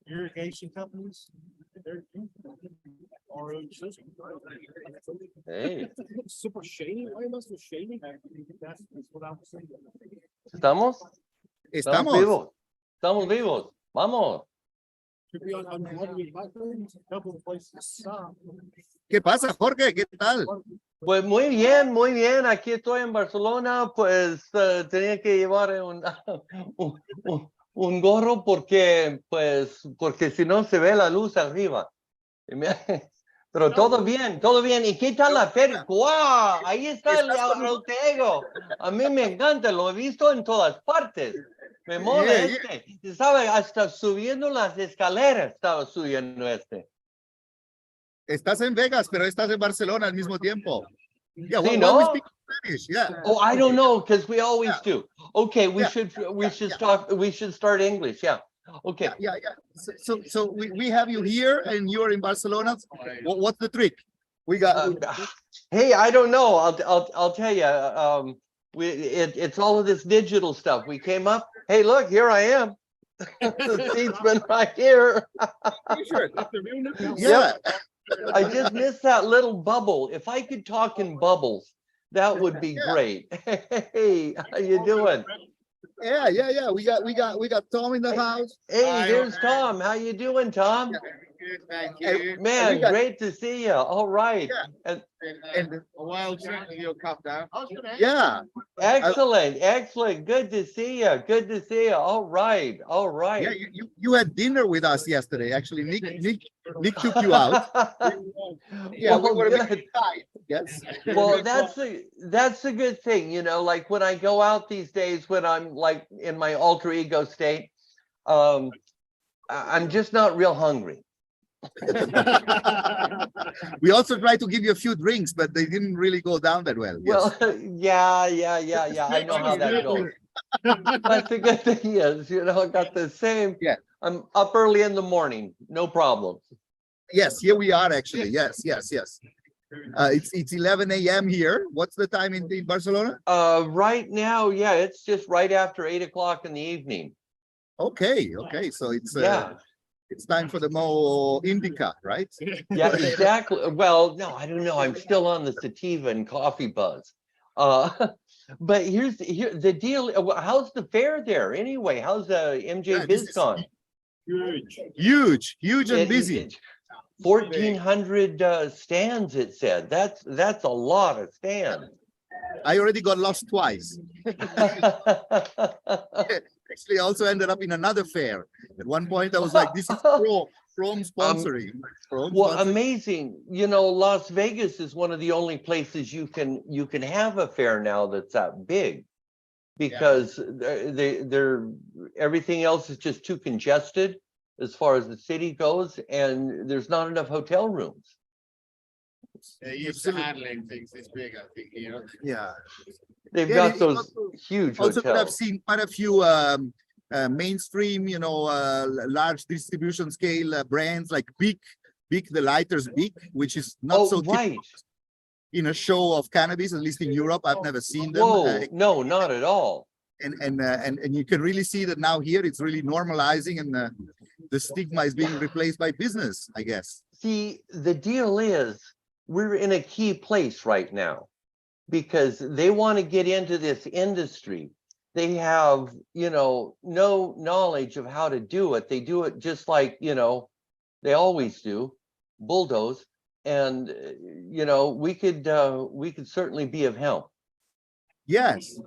irrigation companies. They're our own system. Hey, Super shady. Why am I so shady? That's what I'm saying. ¿estamos? Estamos Estamos. vivos. Estamos vivos. Vamos. Should be on Broadway, a couple of places to stop. ¿Qué pasa, Jorge? ¿Qué tal? Pues muy bien, muy bien. Aquí estoy en Barcelona, pues tenía que llevar un gorro porque si no se ve la luz arriba. Pero todo bien, todo bien. ¿Y qué tal la feria? ¡Guau! Ahí está el Arteago. A mí me encanta, lo he visto en todas partes. Me mola ¿Sabe? Hasta subiendo las escaleras estaba subiendo Estás en Vegas, pero estás en Barcelona al mismo tiempo. Yeah, Sí, why ¿no? we speak Spanish? Yeah. Oh, I don't know, because we always do. Okay, we Yeah. should start English. Yeah. Okay. Yeah. So we have you here and you're in Barcelona. What's the trick? We got Hey, I don't know. I'll tell you. It's all of this digital stuff. We came up. Hey, look, here I am. The seat's been right here. Sure. yeah. I just missed that little bubble. If I could talk in bubbles, that would be great. Hey, how you doing? Yeah. We got Tom in the house. Hey, there's Tom. How you doing, Tom? Good, thank you. Man, great to see you. All right. And A wild trip to your cup down. yeah. Excellent. Good to see you. Good to see you. All right. Yeah, you had dinner with us yesterday. Actually, Nick took you out. Yeah, Well, we were good. making time. Yes. Well, that's a good thing, you know, like when I go out these days, when I'm like in my alter ego state, I'm just not real hungry. We also tried to give you a few drinks, but they didn't really go down that well. Yes. Well, yeah. I know how that goes. But the good thing is, you know, I got the same. Yeah. I'm up early in the morning, no problem. Yes, here we are actually. Yes. It's 11 a.m. here. What's the time in Barcelona? Right now, yeah, it's just right after 8 o'clock in the evening. Okay. So it's time for the Mo Indica, right? Yeah, exactly. Well, no, I don't know. I'm still on the sativa and coffee buzz. But here's the deal. How's the fair there anyway? How's MJ BizCon? Huge and busy. 1,400 stands, it said. That's a lot of stands. I already got lost twice. Actually, I also ended up in another fair. At one point, I was like, "This is Chrome sponsoring." Well, amazing. You know, Las Vegas is one of the only places you can have a fair now that's that big, because they're everything else is just too congested as far as the city goes, and there's not enough hotel rooms. They're used to handling things this big, I think, you know. Yeah. They've got those huge Also, hotels. I've seen quite a few mainstream, you know, large distribution scale brands like Big, the lighters Big, which is not so right in a show of cannabis, at least in Europe. I've never seen them. Whoa, no, not at all. And you can really see that now here it's really normalizing, and the stigma is being replaced by business, I guess. See, the deal is we're in a key place right now because they want to get into this industry. They have, you know, no knowledge of how to do it. They do it just like, you know, they always do, bulldoze. And, you know, we could certainly be of help. Yes.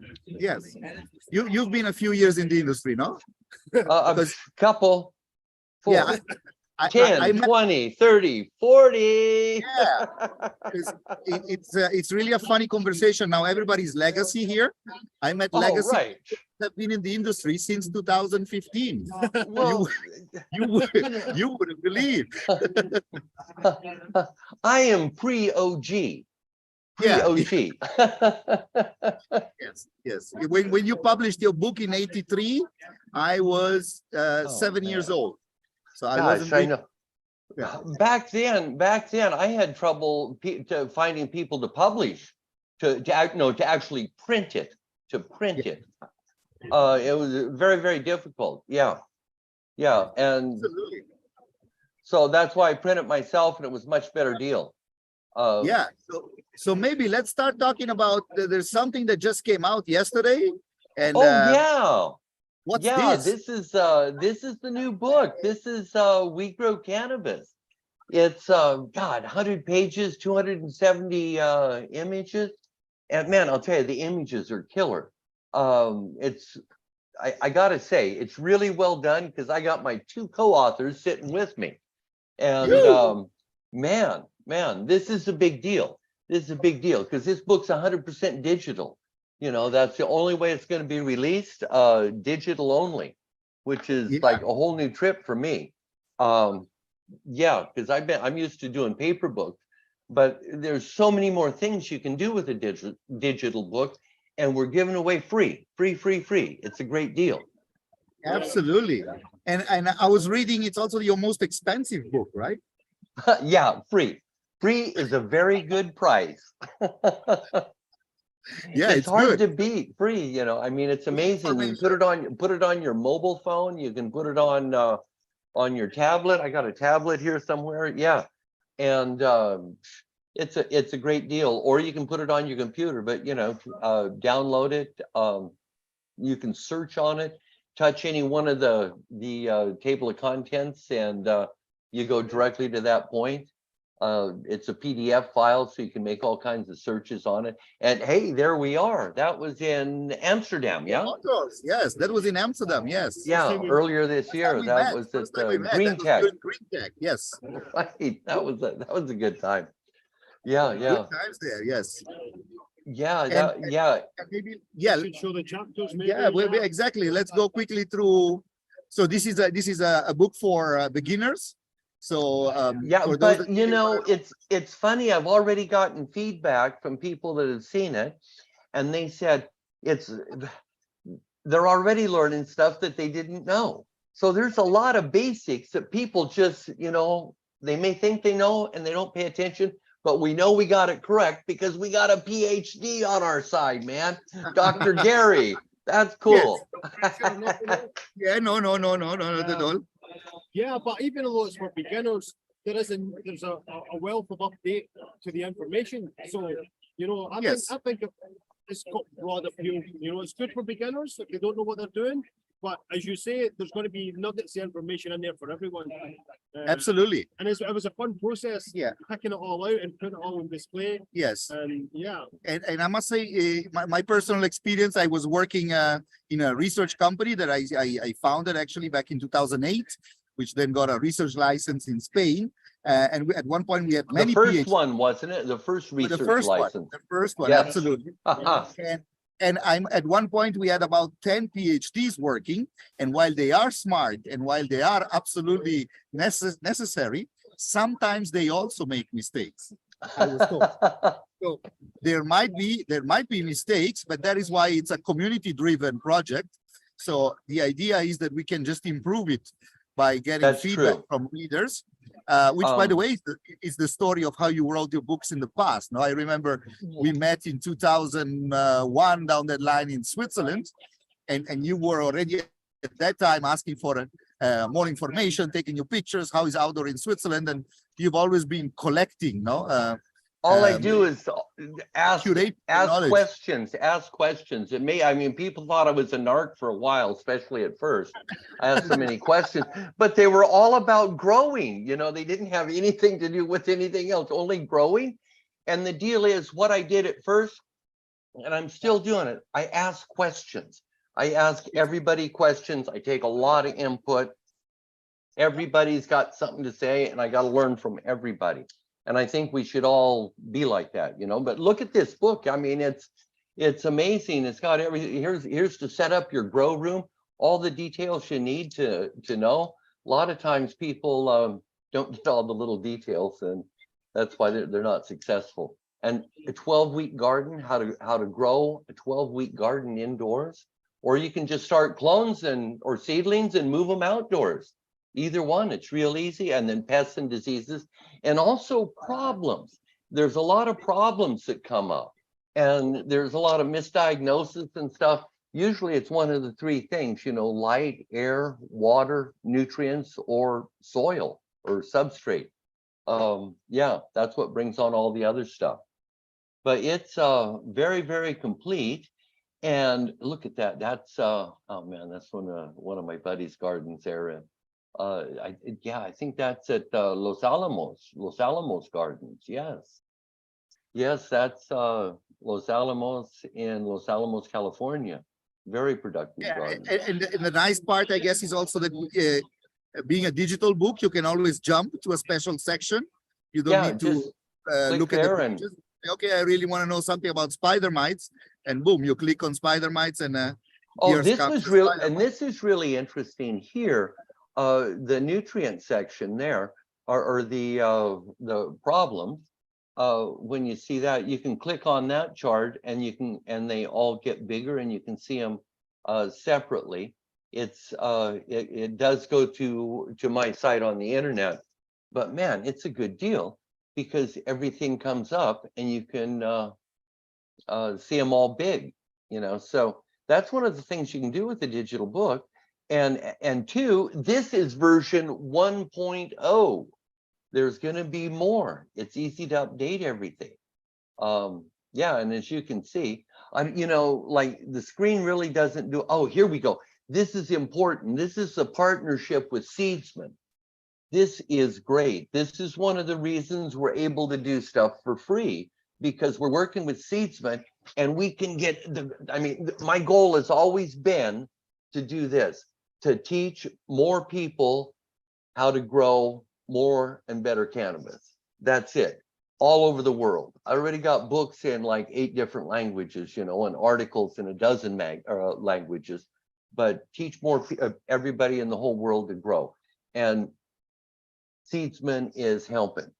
You've been a few years in the industry, no? A couple. 4. Yeah. 10, 20, 30, 40. Yeah, it's really a funny conversation. Now everybody's legacy here. I met legacy right. have been in the industry since 2015. Well, you wouldn't believe. I am pre-OG. Pre-OG. Yes. When you published your book in '83, I was 7 years old. So I wasn't. I know. Yeah. Back then, I had trouble finding people to publish, to actually print it. It was very, very difficult. Yeah. Yeah, and Absolutely. so that's why I print it myself, and it was much better deal. Yeah. So maybe let's start talking about there's something that just came out yesterday. And Oh yeah. what's Yeah, this? this is the new book. This is We Grow Cannabis. It's God, 100 pages, 270 images. And man, I'll tell you, the images are killer. It's I gotta say, it's really well done because I got my two co-authors sitting with me. And Woo! man, this is a big deal. This is a big deal because this book's 100% digital. You know, that's the only way it's going to be released, digital only, which is Yeah, like a whole new trip for me. Yeah, because I'm used to doing paper books, but there's so many more things you can do with a digital book, and we're giving away free. It's a great deal. absolutely. And I was reading it's also your most expensive book, right? Yeah, free. Free is a very good price. Yeah, It's it's hard good. to beat free, you know. I mean, it's amazing. You put it on your mobile phone. You can put it on your tablet. I got a tablet here somewhere. Yeah, and it's a great deal. Or you can put it on your computer. But you know, download it. You can search on it, touch any one of the table of contents, and you go directly to that point. It's a PDF file, so you can make all kinds of searches on it. And hey, there we are. That was in Amsterdam, yeah? Photos. Yes, that was in Amsterdam. Yes. Yeah, earlier this First time year. we That met. was First at time we met. Green That was Tech. during Green Tech. Yes. Right. That was a good time. Yeah, Good yeah. times there. Yes. Yeah, And yeah. maybe You yeah, should show the chapters, maybe. yeah, exactly. Let's go quickly through. So this is a book for beginners. So Yeah, for those but that you really know, want to know, it's funny. I've already gotten feedback from people that have seen it, and they said it's they're already learning stuff that they didn't know. So there's a lot of basics that people just, you know, they may think they know and they don't pay attention, but we know we got it correct because we got a PhD on our side, man. Dr. Gary, that's yes, cool. yeah, no, not at all. Yeah, but even though it's for beginners, there's a wealth of update to the information. So, you know, Yes. I think it's got broad appeal. You know, it's good for beginners if they don't know what they're doing. But as you say, there's going to be nuggets of information in there for everyone. Absolutely. And it was a fun process. Yeah. Picking it all out and putting it all on display. Yes. And yeah. And I must say, my personal experience, I was working in a research company that I founded actually back in 2008, which then got a research license in Spain. And at one point we had many The first PhDs. one, wasn't it? The first research license. The first one, Yes. absolutely. Uh-huh. And I'm at one point we had about 10 PhDs working, and while they are smart and while they are absolutely necessary, sometimes they also make mistakes. I was told. So there might be mistakes, but that is why it's a community-driven project. So the idea is that we can just improve it by getting That's feedback true. from readers. Which, by the way, is the story of how you wrote your books in the past. Now, I remember we met in 2001 down that line in Switzerland, and you were already at that time asking for more information, taking your pictures, how is outdoor in Switzerland, and you've always been collecting, no? All I do is ask curate knowledge. questions. I mean, people thought I was a narc for a while, especially at first. I asked so many questions, but they were all about growing. You know, they didn't have anything to do with anything else, only growing. And the deal is what I did at first, and I'm still doing it. I ask questions. I ask everybody questions. I take a lot of input. Everybody's got something to say, and I got to learn from everybody. And I think we should all be like that, you know. But look at this book. I mean, it's amazing. It's got everything. Here's to set up your grow room. All the details you need to know. A lot of times people don't get all the little details, and that's why they're not successful. And a 12-week garden, how to grow a 12-week garden indoors, or you can just start clones or seedlings and move them outdoors. Either one, it's real easy. And then pests and diseases, and also problems. There's a lot of problems that come up, and there's a lot of misdiagnosis and stuff. usually it's one of the three things, you know, light, air, water, nutrients, or soil or substrate. Yeah, that's what brings on all the other stuff. But it's very, very complete. And look at that. That's oh man, that's one of my buddy's gardens there. Yeah, I think that's at Los Alamos Gardens. Yes. Yes, that's Los Alamos in Los Alamos, California. Very productive Yeah, garden. and the nice part, I guess, is also that being a digital book, you can always jump to a special section. You don't Yeah, need to just click look at the there and pages. Okay, I really want to know something about spider mites, and boom, you click on spider mites, and oh, here's this comes was the real, spider and mite. this is really interesting here. The nutrient section there, or the problems. When you see that, you can click on that chart, and and they all get bigger, and you can see them separately. It does go to my site on the internet, but man, it's a good deal because everything comes up, and you can see them all big, you know. So that's one of the things you can do with the digital book. And two, this is version 1.0. There's going to be more. It's easy to update everything. Yeah, and as you can see, you know, like the screen really doesn't do. Oh, here we go. This is important. This is a partnership with Seedsman. This is great. This is one of the reasons we're able to do stuff for free, because we're working with Seedsman, and we can get I mean, my goal has always been to do this, to teach more people how to grow more and better cannabis. That's it. All over the world. I already got books in like 8 different languages, you know, and articles in a dozen languages, but teach more everybody in the whole world to grow. And Seedsman is helping,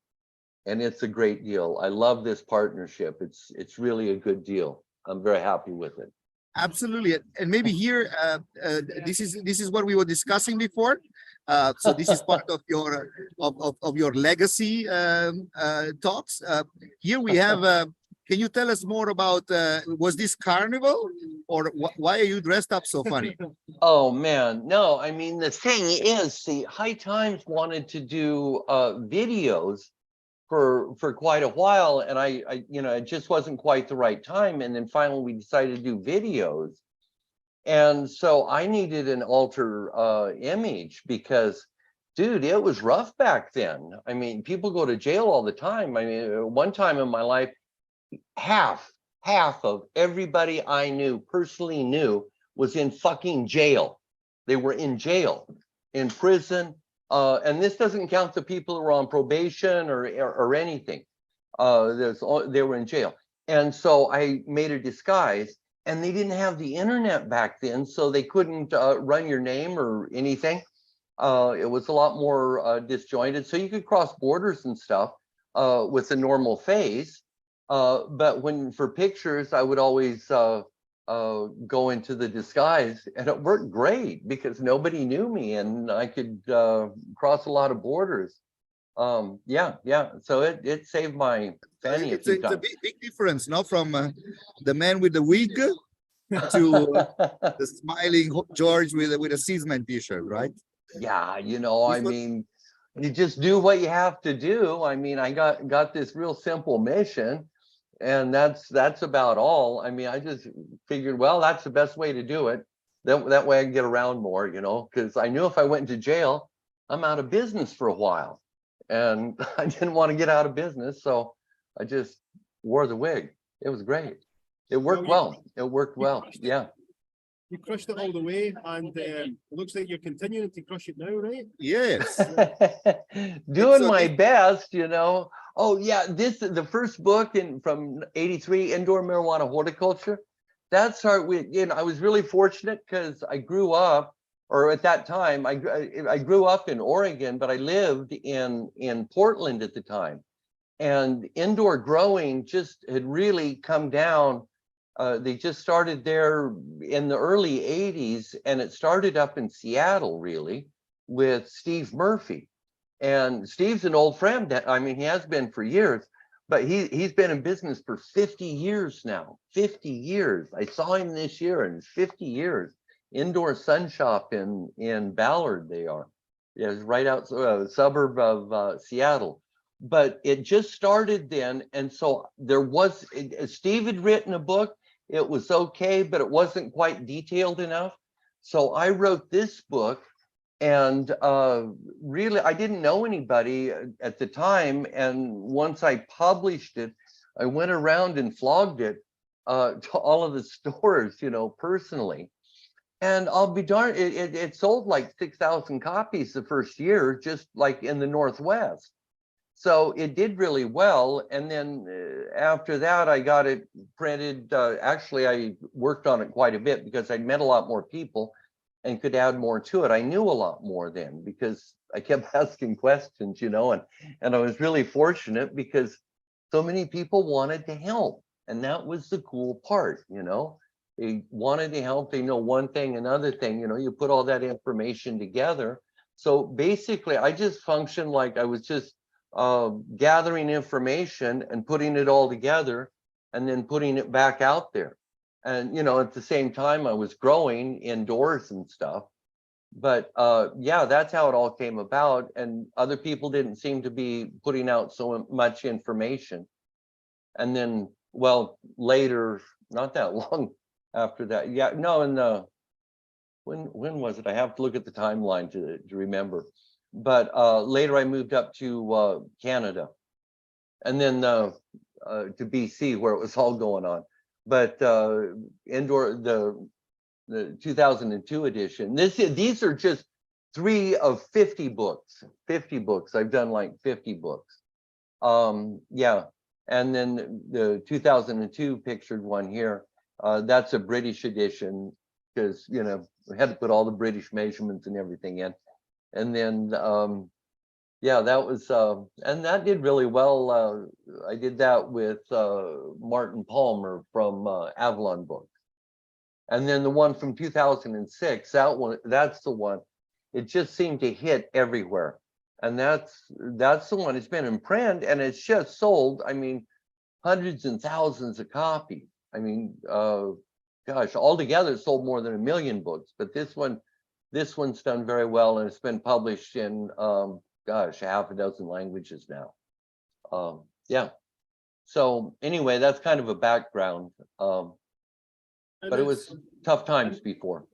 and it's a great deal. I love this partnership. It's really a good deal. I'm very happy with it. Absolutely, and maybe here, this is what we were discussing before. So this is part of your legacy talks. Here we have. Can you tell us more about? Was this carnival, or why are you dressed up so funny? Oh man, no, I mean, the thing is, see, High Times wanted to do videos for quite a while, and I you know, it just wasn't quite the right time, and then finally we decided to do videos. And so I needed an alter image because, dude, it was rough back then. I mean, people go to jail all the time. I mean, one time in my life, half of everybody I knew, personally knew, was in fucking jail. They were in jail, in prison. And this doesn't count the people who were on probation or anything. They were in jail. And so I made a disguise, and they didn't have the internet back then, so they couldn't run your name or anything. It was a lot more disjointed, so you could cross borders and stuff with a normal face. But for pictures, I would always go into the disguise, and it worked great because nobody knew me, and I could cross a lot of borders. Yeah. So it saved my fanny a few It's a times. big difference, no, from the man with the wig to the smiling George with a Seedsman t-shirt, right? Yeah, you know, I mean, you just do what you have to do. I mean, I got this real simple mission, and that's about all. I mean, I just figured, well, that's the best way to do it. That way I can get around more, you know, because I knew if I went into jail, I'm out of business for a while, and I didn't want to get out of business, so I just wore the wig. It was great. It worked well. It worked well. Yeah. You crushed it all the way, and it looks like you're continuing to crush it now, right? Yes. Doing my best, you know. Oh yeah, the first book from '83, Indoor Marijuana Horticulture. That started with, you know, I was really fortunate because I grew up, or at that time, I grew up in Oregon, but I lived in Portland at the time, and indoor growing just had really come down. They just started there in the early '80s, and it started up in Seattle, really, with Steve Murphy. And Steve's an old friend. I mean, he has been for years, but he's been in business for 50 years now. 50 years. I saw him this year, and 50 years. Indoor sun shop in Ballard. They are. Yeah, it's right out suburb of Seattle. But it just started then, and so there was. Steve had written a book. It was okay, but it wasn't quite detailed enough. So I wrote this book, and really, I didn't know anybody at the time. And once I published it, I went around and flogged it to all of the stores, personally. And I'll be darned, it sold like 6,000 copies the first year, just like in the Northwest. So it did really well. And then after that, I got it printed. Actually, I worked on it quite a bit because I'd met a lot more people and could add more to it. I knew a lot more then because I kept asking questions, and I was really fortunate because so many people wanted to help. And that was the cool part, They wanted to help. They know one thing, another thing, you put all that information together. So basically, I just functioned like I was just gathering information and putting it all together and then putting it back out there. And, at the same time, I was growing indoors and stuff. But yeah, that's how it all came about. And other people didn't seem to be putting out so much information. And then, well, later, not that long after that. Yeah, no, and when was it? I have to look at the timeline to remember. But later I moved up to Canada, and then to BC, where it was all going on. But the 2002 edition. These are just 3 of 50 books. 50 books. I've done like 50 books. Yeah. And then the 2002 pictured one here. That's a British edition because we had to put all the British measurements and everything in. And then yeah, that was and that did really well. I did that with Martin Palmer from Avalon Books. And then the one from 2006, that's the one. It just seemed to hit everywhere. And that's the one. It's been in print and it's just sold, I mean, hundreds and thousands of copies. I mean, gosh, altogether it sold more than 1 million books, but this one's done very well, and it's been published in gosh, 6 languages now. Yeah. So anyway, that's kind of a background. But it was tough times before.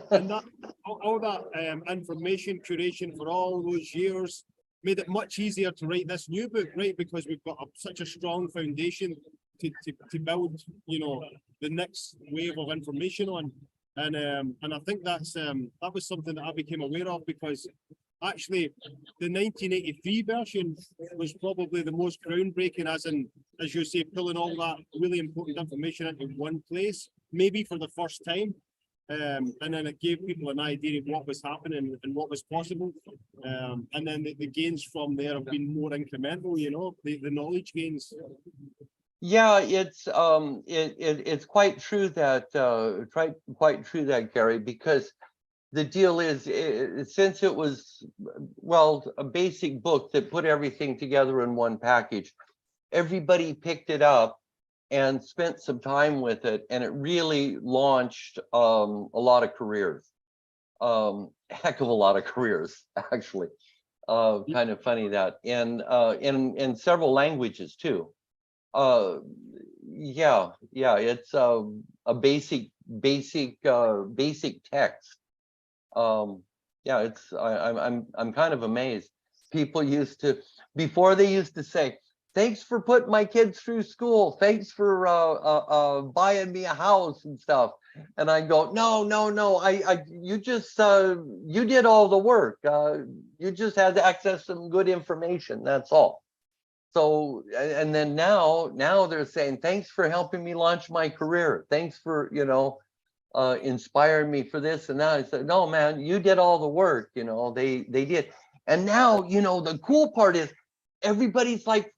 And that all that information curation for all those years made it much easier to write this new book, right? Because we've got such a strong foundation to build, the next wave of information on. And I think that was something that I became aware of, because actually the 1983 version was probably the most groundbreaking, as you say, pulling all that really important information into one place, maybe for the first time. And then it gave people an idea of what was happening and what was possible. And then the gains from there have been more incremental, the knowledge gains. Yeah, it's quite true that quite true that, Gary, because the deal is, since it was, well, a basic book that put everything together in one package, everybody picked it up and spent some time with it, and it really launched a lot of careers, heck of a lot of careers, actually. Kind of funny that in several languages too. Yeah, it's a basic text. Yeah, I'm kind of amazed. People used to, before, they used to say, thanks for putting my kids through school, thanks for buying me a house and stuff. And I go, no, you just you did all the work. You just had to access some good information, that's all. So, and then now they're saying, thanks for helping me launch my career. Thanks for, inspiring me for this and that. I said, no, man, you did all the work, they did. And now, the cool part is everybody's like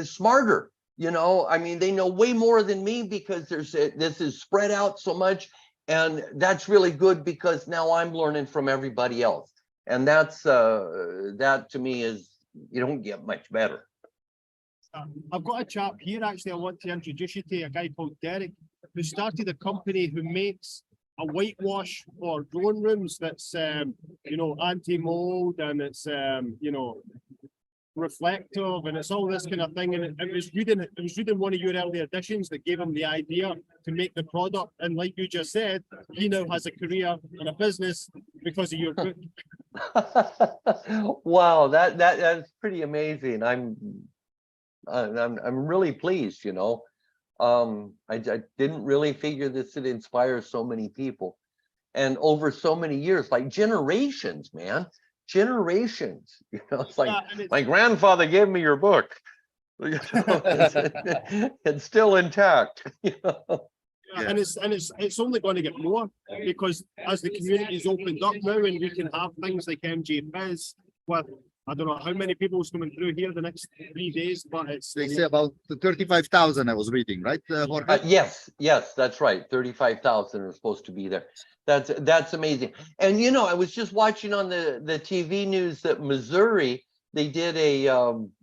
smarter, I mean, they know way more than me because this is spread out so much. And that's really good because now I'm learning from everybody else. And that's, that to me is, you don't get much better. I've got a chap here actually I want to introduce you to, a guy called Derek, who started a company who makes a whitewash for growing rooms that's anti-mold, and it's reflective, and it's all this kind of thing. And it was reading one of your early editions that gave him the idea to make the product. And like you just said, he now has a career and a business because of your book. Wow, that's pretty amazing. I'm really pleased, I didn't really figure this would inspire so many people, and over so many years, like generations, man, generations. It's like my grandfather gave me your book. It's still intact. And it's only going to get more, because as the community's opened up now, and we can have things like MJ Biz with, I don't know how many people's coming through here the next 3 days, but it's They say about 35,000 I was reading, right, Jorge? Yes, that's right. 35,000 are supposed to be there. That's amazing. And I was just watching on the TV news that Missouri, they did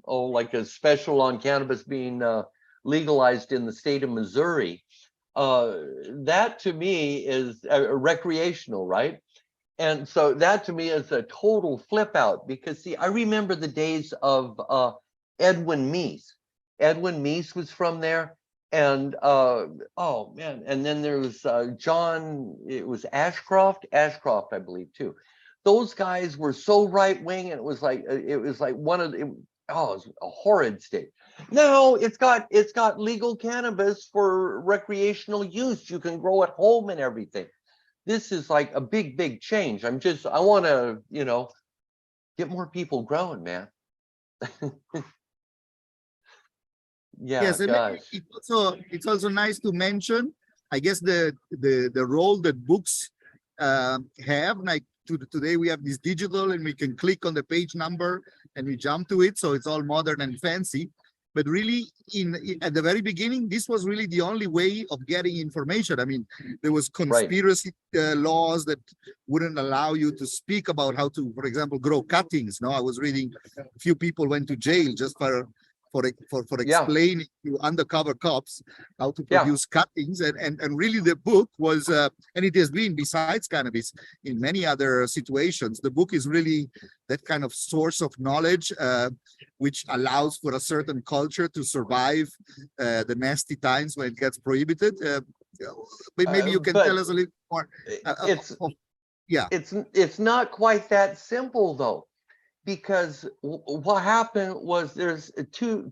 like a special on cannabis being legalized in the state of Missouri. That to me is recreational, right? And so that to me is a total flip out, because see, I remember the days of Edwin Meese. Edwin Meese was from there. And oh man, and then there was John, it was Ashcroft, I believe too. Those guys were so right wing, and it was like one of the, it was a horrid state. Now it's got legal cannabis for recreational use. You can grow at home and everything. This is like a big change. I want to, get more people growing, man. Yeah, Yes, and guys. it's also nice to mention, I guess, the role that books have. Like today we have this digital, and we can click on the page number and we jump to it, so it's all modern and fancy. But really, at the very beginning, this was really the only way of getting information. I mean, there was conspiracy laws that wouldn't allow you to speak about how to, for example, grow cuttings. No, I was reading a few people went to jail just for explaining to undercover cops how to produce cuttings, and really the book was and it has been, besides cannabis, in many other situations, the book is really that kind of source of knowledge which allows for a certain culture to survive the nasty times when it gets prohibited. But maybe you can tell us a little more. It's not quite that simple though, because what happened was there's two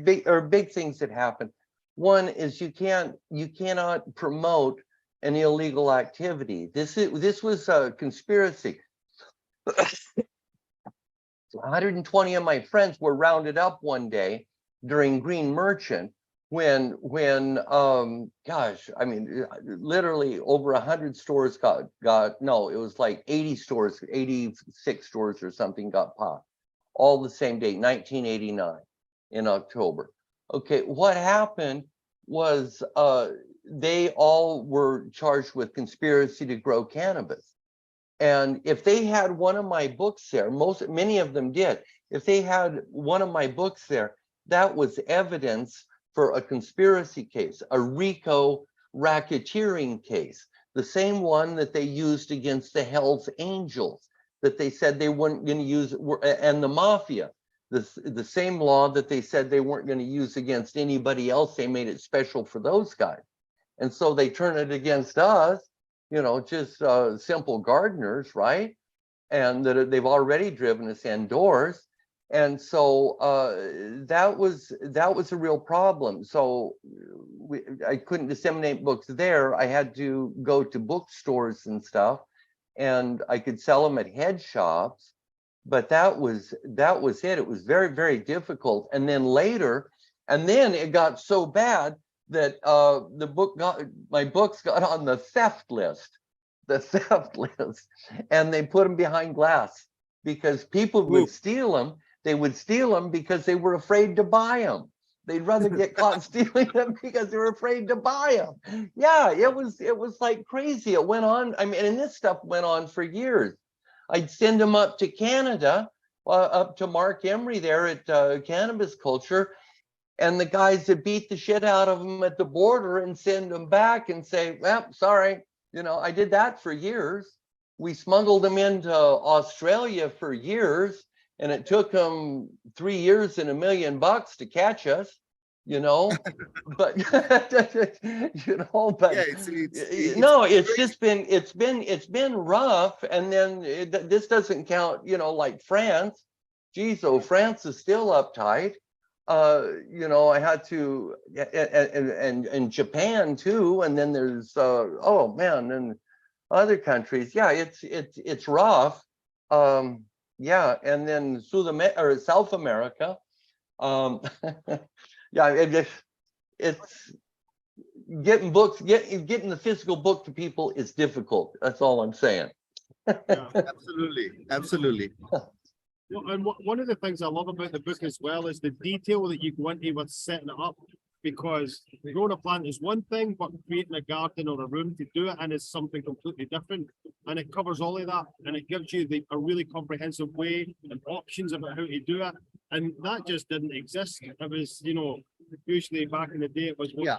big things that happened. One is you cannot promote an illegal activity. This was a conspiracy. 120 of my friends were rounded up one day during Green Merchant when gosh, I mean, literally over 100 stores no, it was like 80 stores, 86 stores or something got popped all the same day, 1989 in October. Okay, what happened was they all were charged with conspiracy to grow cannabis. And if they had one of my books there, many of them did, if they had one of my books there, that was evidence for a conspiracy case, a RICO racketeering case, the same one that they used against the Hells Angels, that they said they weren't going to use, and the mafia, the same law that they said they weren't going to use against anybody else. They made it special for those guys. And so they turn it against us, just simple gardeners, right? And that they've already driven us indoors. And so that was a real problem. So I couldn't disseminate books there. I had to go to bookstores and stuff, and I could sell them at head shops. But that was it. It was very, very difficult. And then later, it got so bad that my books got on the theft list, and they put them behind glass because people would steal them. They would steal them because they were afraid to buy them. They'd rather get caught stealing them because they were afraid to buy them. Yeah, it was like crazy. It went on. I mean, and this stuff went on for years. I'd send them up to Canada, up to Mark Emery there at Cannabis Culture, and the guys that beat the shit out of them at the border and send them back and say, well, sorry, you know, I did that for years. We smuggled them into Australia for years, and it took them 3 years and $1 million to catch us, you know. But you know, but Yeah, it's no, it's been rough. And then this doesn't count, you know, like France. Geez, oh, France is still uptight. You know, I had to, and Japan too, and then there's oh man, and other countries. Yeah, it's rough. Yeah, and then South America. Yeah, it's getting books, getting the physical book to people is difficult. That's all I'm saying. Yeah. absolutely. Well, and one of the things I love about the book as well is the detail that you go into with setting it up, because growing a plant is one thing, but creating a garden or a room to do it in is something completely different. And it covers all of that, and it gives you a really comprehensive way and options about how to do it. And that just didn't exist. It was, you know, usually back in the day, it was what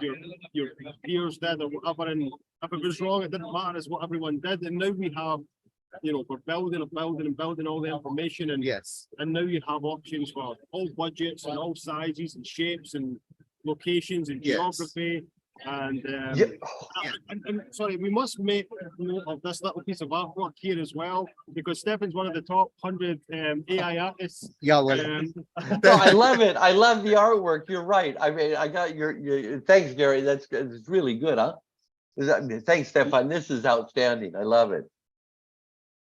your peers did or whatever. And if it was wrong, it didn't matter. It's what everyone did. And now we have, you know, we're building and building and building all the information, and Yes. and now you have options for all budgets and all sizes and shapes and locations and Yes. geography. And, and sorry, we must make note of this little piece of artwork here as well, because Stefan's one of the top 100 AI artists. Yeah, well, No, I love it. I love the artwork. You're right. I mean, I got your thanks, Gary. That's really good, huh? Thanks, Stefan. This is outstanding. I love it.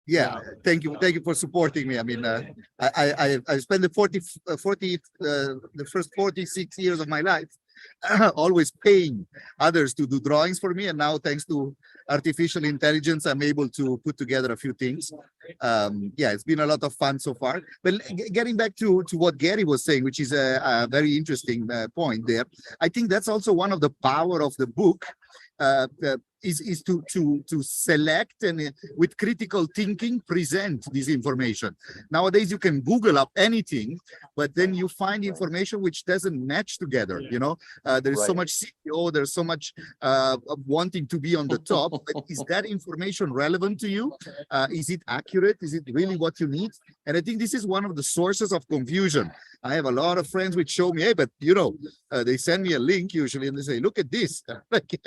yeah, thank you for supporting me. I mean, I spent the first 46 years of my life always paying others to do drawings for me, and now thanks to artificial intelligence I'm able to put together a few things. Yeah, it's been a lot of fun so far. But getting back to what Gary was saying, which is a very interesting point there, I think that's also one of the power of the book. Is to select and with critical thinking present this information. Nowadays you can Google up anything, but then you find information which doesn't match together. You know, there's so much CEO, there's so much wanting to be on the top. But is that information relevant to you? Is it accurate? Is it really what you need? And I think this is one of the sources of confusion. I have a lot of friends which show me, hey, but you know, they send me a link usually and they say, look at this. Like,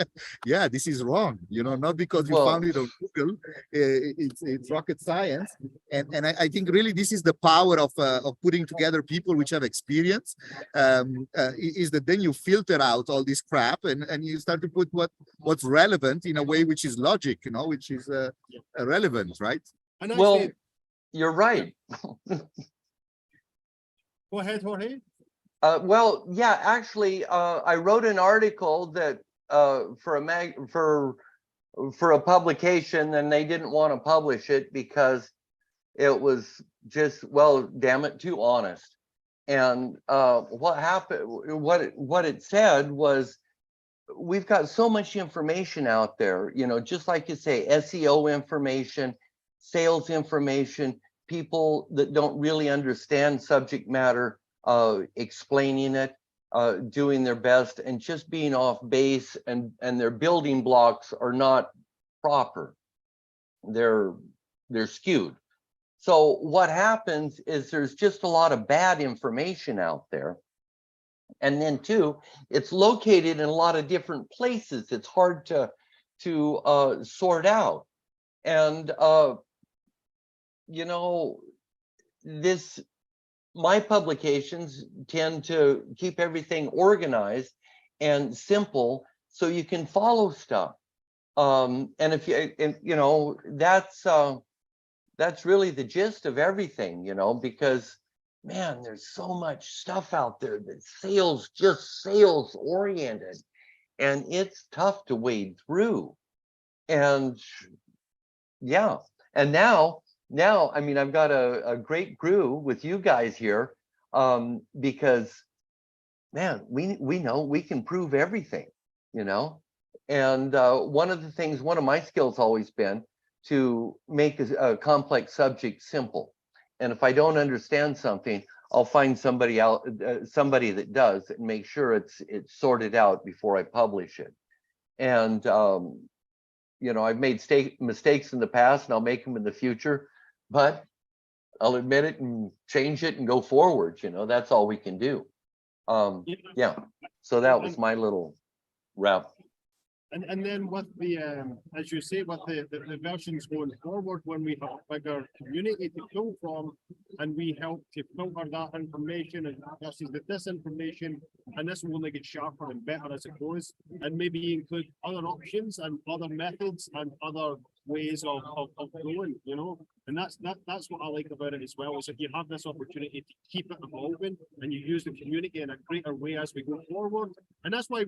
yeah, this is wrong. You know, not because you found it on Google, it's rocket science. And I think really this is the power of putting together people which have experience, is that then you filter out all this crap and you start to put what's relevant in a way which is logic, you know, which is relevant, right? And actually, Well, you're right. go ahead, Jorge. Well, yeah, actually, I wrote an article that for a publication, and they didn't want to publish it because it was just, well, damn it, too honest. And what happened, what it said was, we've got so much information out there, you know, just like you say, SEO information, sales information, people that don't really understand subject matter, explaining it, doing their best, and just being off base, and their building blocks are not proper. They're skewed. So what happens is there's just a lot of bad information out there. And then too, it's located in a lot of different places. It's hard to sort out. And you know, my publications tend to keep everything organized and simple so you can follow stuff. And if you know, that's really the gist of everything, you know, because man, there's so much stuff out there that just sales oriented, and it's tough to wade through. And yeah, and now, I mean, I've got a great crew with you guys here, because man, we know we can prove everything, you know. And one of my skills always been to make a complex subject simple. And if I don't understand something, I'll find somebody out, somebody that does, and make sure it's sorted out before I publish it. And you know, I've made mistakes in the past, and I'll make them in the future, but I'll admit it and change it and go forward. You know, that's all we can do. Yeah. So that was my little wrap. And then with the, as you say, with the versions going forward, when we have a bigger community to pull from, and we help to filter that information and versus the disinformation, and this will only get sharper and better as it goes, and maybe include other options and other methods and other ways of growing, you know. And that's what I like about it as well, is that you have this opportunity to keep it evolving, and you use the community in a greater way as we go forward. And that's why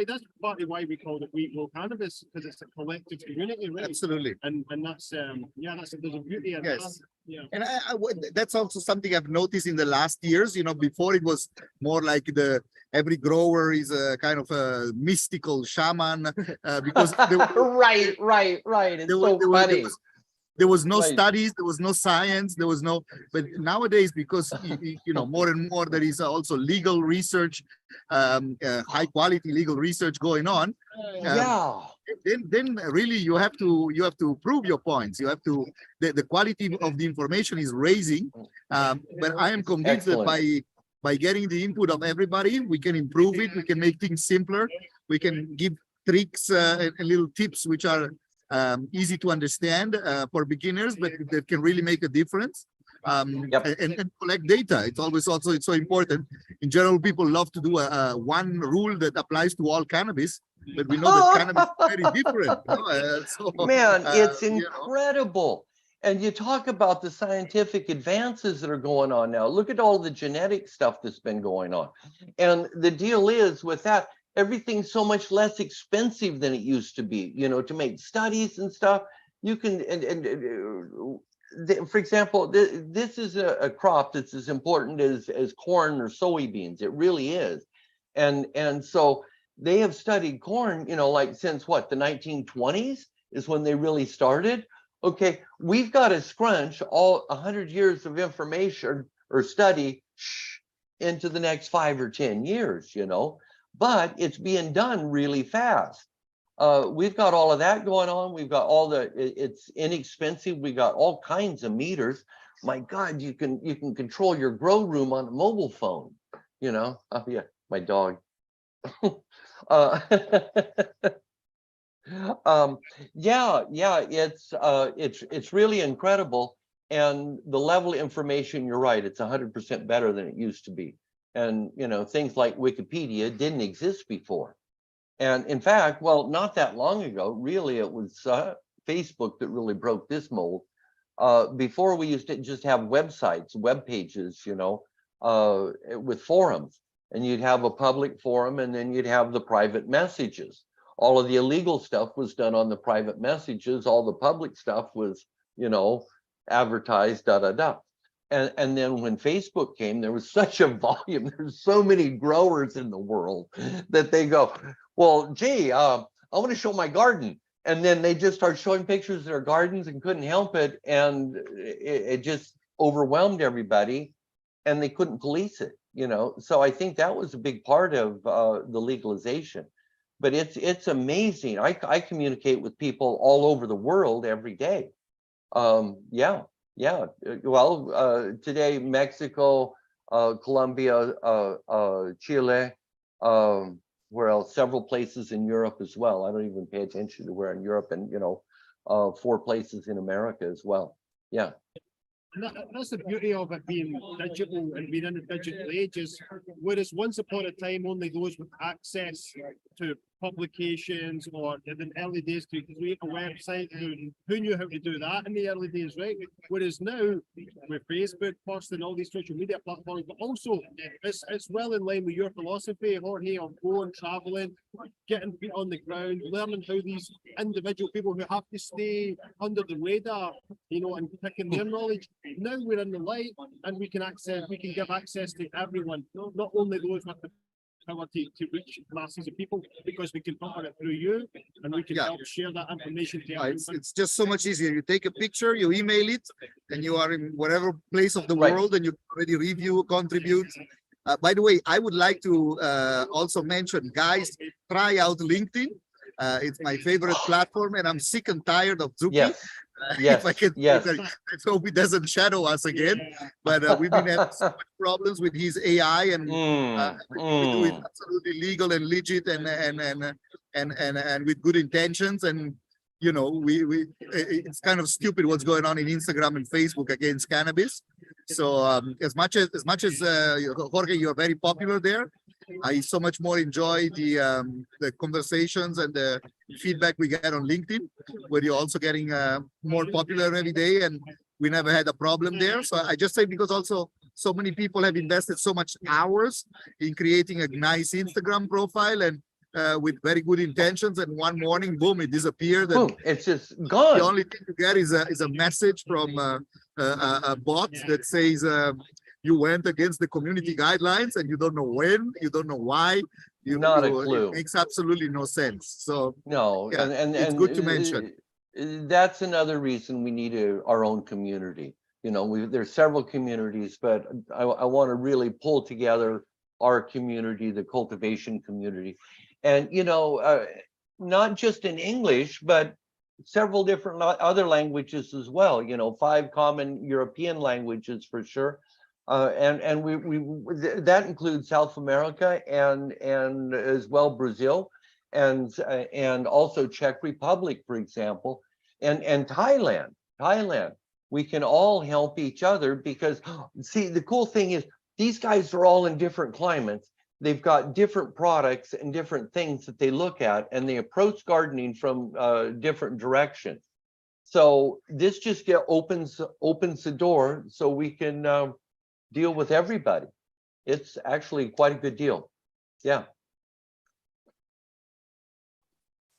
that's partly why we called it We Grow Cannabis, because it's a collective community, right? Absolutely. And that's there's a beauty in Yes. that. Yeah. And that's also something I've noticed in the last years. You know, before it was more like every grower is a kind of a mystical shaman, because right. It's so funny. There was no Right. studies, there was no science, there was no. But nowadays, because you know, more and more, there is also legal research, high quality legal research going on. Yeah. Then really you have to prove your points. You have to the quality of the information is raising. But I am convinced that by getting the input of everybody, we can improve it. We can make things simpler. We can give tricks and little tips which are easy to understand for beginners, but that can really make a difference. And collect data. It's so important. In general, people love to do one rule that applies to all cannabis, but we know that cannabis is very different. You know? Man, it's you know. incredible. And you talk about the scientific advances that are going on now. Look at all the genetic stuff that's been going on. And the deal is with that, everything's so much less expensive than it used to be, you know, to make studies and stuff. You can, for example, this is a crop that's as important as corn or soybeans. It really is. And so they have studied corn, you know, like since what, the 1920s is when they really started. Okay, we've got to scrunch all 100 years of information or study into the next 5 or 10 years, you know, but it's being done really fast. We've got all of that going on. We've got it's inexpensive. We got all kinds of meters. My God, you can control your grow room on a mobile phone, you know. Oh yeah, my dog. It's really incredible. And the level of information, you're right, it's 100% better than it used to be. And, you know, things like Wikipedia didn't exist before. And in fact, well, not that long ago, really, it was Facebook that really broke this mold. Before, we used to just have websites, web pages, you know, with forums. And you'd have a public forum, and then you'd have the private messages. All of the illegal stuff was done on the private messages. All the public stuff was, you know, advertised, And then when Facebook came, there was such a volume. There's so many growers in the world that they go, well, gee, I want to show my garden. And then they just start showing pictures of their gardens and couldn't help it. And it just overwhelmed everybody, and they couldn't police it, you know. So I think that was a big part of the legalization. But it's amazing. I communicate with people all over the world every day. Yeah. Well, today, Mexico, Colombia, Chile, where else? Several places in Europe as well. I don't even pay attention to where in Europe, and, you know, 4 places in America as well. Yeah. And that's the beauty of it being digital and being in the digital ages. Whereas once upon a time, only those with access to publications, or in the early days to create a website, who knew how to do that in the early days, right? Whereas now, with Facebook, posting all these social media platforms, but also it's well in line with your philosophy, Jorge, of going, traveling, getting feet on the ground, learning how these individual people who have to stay under the radar, you know, and picking their knowledge. Now we're in the light, and we can give access to everyone, not only those with the power to reach masses of people because we can cover it through you and we can Yeah. help share that information to It's, everyone. it's just so much easier. You take a picture, you email it, and you are in whatever place of the Right. world, and you already review, contribute. By the way, I would like to also mention, guys, try out LinkedIn. It's my favorite platform, and I'm sick and tired of Zuki. Yes, If I yes, can say yes. that, let's hope he doesn't shadow us again. But we've been having so much problems with his AI, and we do it absolutely legal and legit, and with good intentions. And you know, it's kind of stupid what's going on in Instagram and Facebook against cannabis. So as much as Jorge, you're very popular there. I so much more enjoy the conversations and the feedback we get on LinkedIn, where you're also getting more popular every day, and we never had a problem there. So I just say because also so many people have invested so much hours in creating a nice Instagram profile and with very good intentions, and one morning, boom, it disappeared. And Boom, it's just the gone. only thing you get is a message from a bot that says you went against the community guidelines, and you don't know when, you don't know why. Not a clue. It makes absolutely no sense. So No, yeah, and it's good to mention. That's another reason we need our own community. You know, there's several communities, but I want to really pull together our community, the cultivation community, and you know, not just in English, but several different other languages as well. You know, 5 common European languages for sure. And that includes South America and as well Brazil, and also Czech Republic, for example, and Thailand. We can all help each other because, see, the cool thing is these guys are all in different climates. They've got different products and different things that they look at, and they approach gardening from different directions. So this just opens the door so we can deal with everybody. It's actually quite a good deal. Yeah.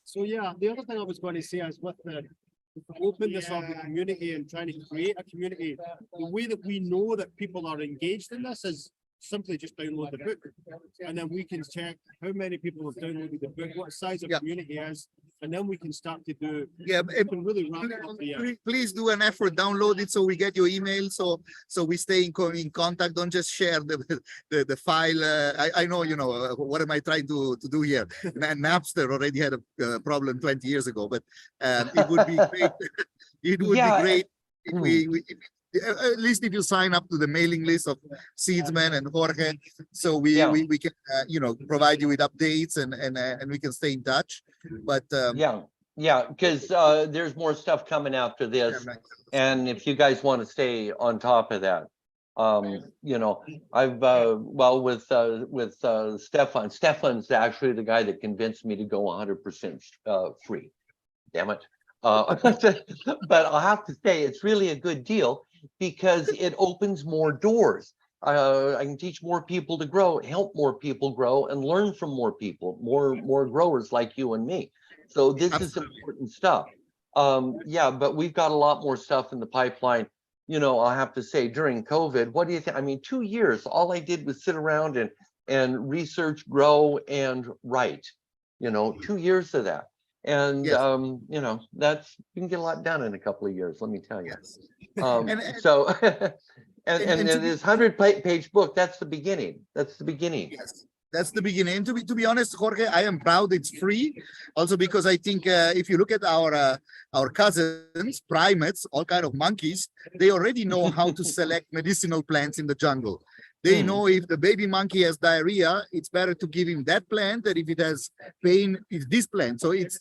So yeah, the other thing I was going to say is with the openness of the community and trying to create a community, the way that we know that people are engaged in this is simply just download the book, and then we can check how many people have downloaded the book, what size of community is, and then we can start to do. Yeah, we can really ramp it up. please do an effort, download it so we get your email, so we stay in contact. Don't just share the file. I know, you know, what am I trying to do here? Napster already had a problem 20 years ago, but it would be great. It would be great if we at least if you sign up to the mailing list of Seedsman and Jorge, so we can you know, provide you with updates, and we can stay in touch. But because there's more stuff coming after this, and if you guys want to stay on top of that, you know, I've well, with Stefan's actually the guy that convinced me to go 100% free. Damn it. But I'll have to say it's really a good deal because it opens more doors. I can teach more people to grow, help more people grow, and learn from more people, more growers like you and me. So this is important stuff. Yeah, but we've got a lot more stuff in the pipeline. You know, I'll have to say during COVID, what do you think? I mean, 2 years, all I did was sit around and research, grow, and write. You know, 2 years of that. And you know, you can get a lot done in a couple of years, let me tell you. So and this 100-page book, that's the beginning. That's the beginning. Yes, that's the beginning. And to be honest, Jorge, I am proud it's free. Also because I think if you look at our cousins, primates, all kind of monkeys, they already know how to select medicinal plants in the jungle. They know if the baby monkey has diarrhea, it's better to give him that plant than if it has pain, it's this plant. So it's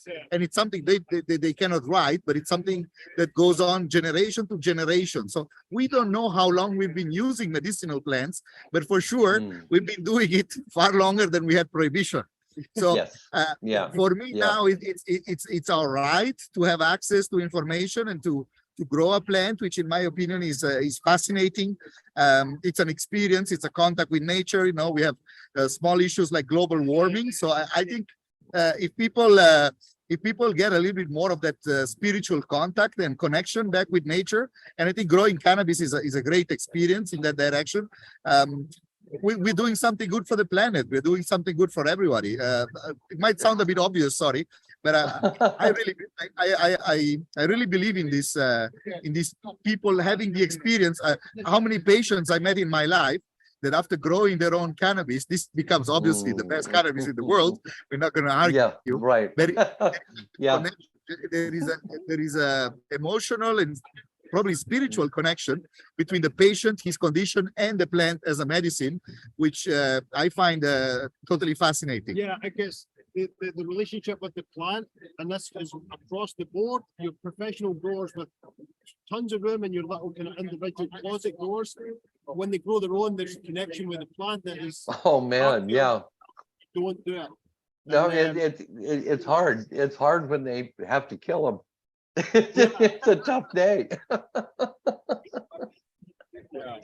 something they cannot write, but it's something that goes on generation to generation. So we don't know how long we've been using medicinal plants, but for sure we've been doing it far longer than we had prohibition. So for me now, it's all right to have access to information and to grow a plant, which in my opinion is fascinating. It's an experience, it's a contact with nature. You know, we have small issues like global warming. So I think if people get a little bit more of that spiritual contact and connection back with nature, and I think growing cannabis is a great experience in that direction. we're doing something good for the planet. We're doing something good for everybody. It might sound a bit obvious, sorry, but I really believe in this in these people having the experience. How many patients I met in my life that after growing their own cannabis, this becomes obviously the best cannabis in the world. We're not going to argue. Yeah, right. Yeah. There is a emotional and probably spiritual connection between the patient, his condition, and the plant as a medicine, which I find totally fascinating. Yeah, I guess the relationship with the plant, and this is across the board. Your professional growers with tons of room and your little kind of individual closet growers, but when they grow their own, there's a connection with the plant that is. Oh man, yeah. Don't do it. No, And, it's hard. It's hard when they have to kill them. It's a tough day. yeah.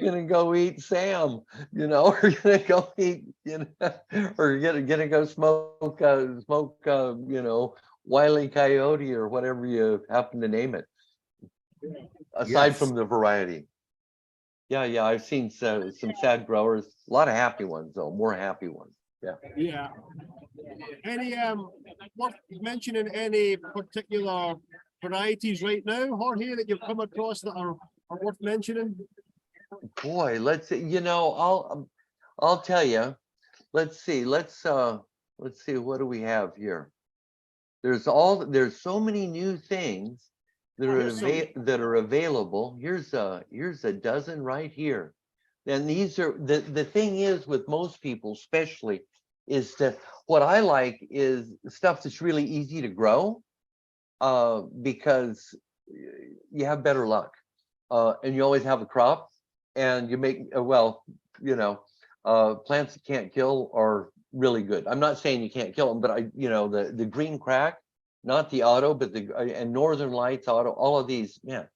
Gonna go eat Sam, or gonna go eat, or gonna go smoke, Wile E. Coyote or whatever you happen to name it. Aside Yes. from the variety. Yeah, I've seen some sad growers, a lot of happy ones though, more happy ones. Yeah. Yeah. Any worth mentioning any particular varieties right now, Jorge, that you've come across that are worth mentioning? Boy, let's see, I'll tell you. Let's see, what do we have here? There's so many new things that are available. Here's a dozen right here. And these are the thing is with most people, especially, is that what I like is stuff that's really easy to grow, because you have better luck, and you always have a crop, and you make plants that can't kill are really good. I'm not saying you can't kill them, but the green crack, not the auto, but and Northern Lights auto, all of these, man,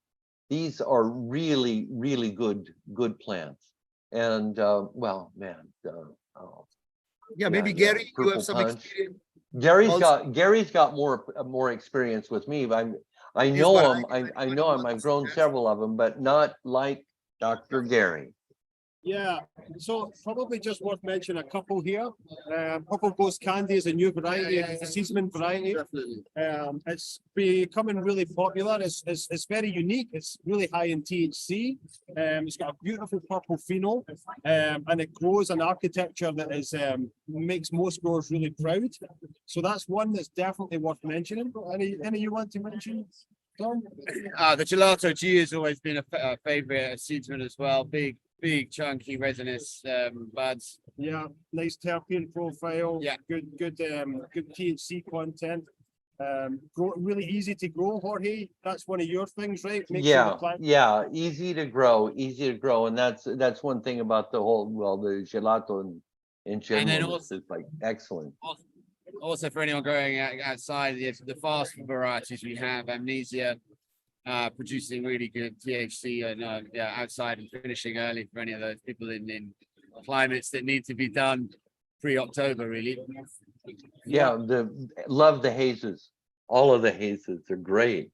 these are really, really good plants. And Maybe Gary, you have some experience. Gary's got more experience with me. But I know him. I know him. I've grown several of them, but not like Dr. Gary. Yeah, so probably just worth mentioning a couple here. Purple Ghost Candy is a new variety, a seasoning variety. It's becoming really popular. It's very unique. It's really high in THC. It's got a beautiful purple phenol, and it grows an architecture that is makes most growers really proud. So that's one that's definitely worth mentioning. Any you want to mention, Tom? The gelato G has always been a favorite seedsman as well. Big chunky resinous buds. Yeah, nice terpene profile. Yeah, good THC content. Really easy to grow, Jorge. That's one of your things, right? Easy to grow, and that's one thing about the gelato in general. And then also, it's like excellent. Also, for anyone growing outside, the fast varieties we have, Amnesia, producing really good THC and outside and finishing early for any of those people in climates that need to be done pre-October, really. Yeah, love the hazes. All of the hazes are great.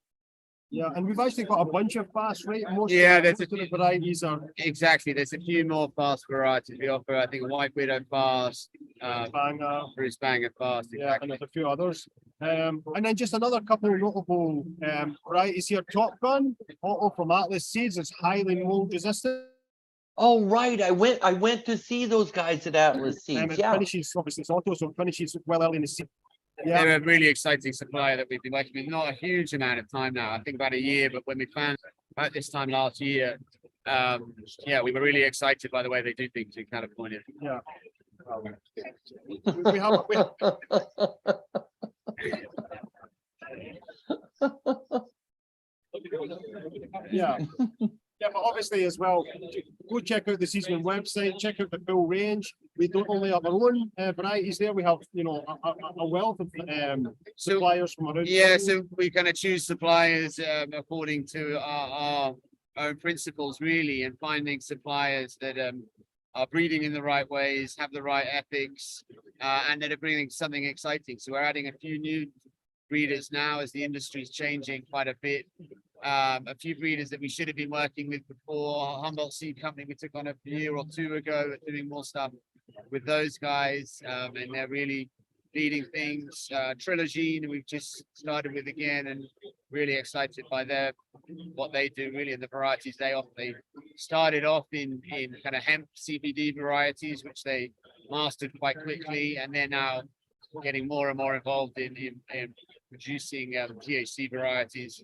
Yeah, and we've actually got a bunch of fast, right? Most of the varieties are exactly. There's a few more fast varieties we offer. I think a White Widow fast, Banger, Bruce Banger fast, exactly. Yeah, and there's a few others. And then just another couple of notable varieties here. Top Gun, Auto from Atlas Seeds, is highly mold resistant. Oh right, I went to see those guys at Atlas Seeds. Finishes, obviously it's auto, so finishes well early in the season. Yeah. They're a really exciting supplier that we've been working with, not a huge amount of time now, I think about a year, but when we found about this time last year, we were really excited by the way they do things in California. Yeah. we have yeah. Yeah, but obviously as well, go check out the Seasoning website, check out the full range. We don't only have our own varieties there, we have, a wealth of suppliers from around. Yeah, so we kind of choose suppliers according to our own principles, really, and finding suppliers that are breeding in the right ways, have the right ethics, and that are bringing something exciting. So we're adding a few new breeders now as the industry is changing quite a bit. a few breeders that we should have been working with before. Humboldt Seed Company we took on a year or two ago, doing more stuff with those guys, and they're really leading things. Trilogene we've just started with again, and really excited by what they do really in the varieties they offer. They started off in kind of hemp CBD varieties, which they mastered quite quickly, and they're now getting more and more involved in producing THC varieties,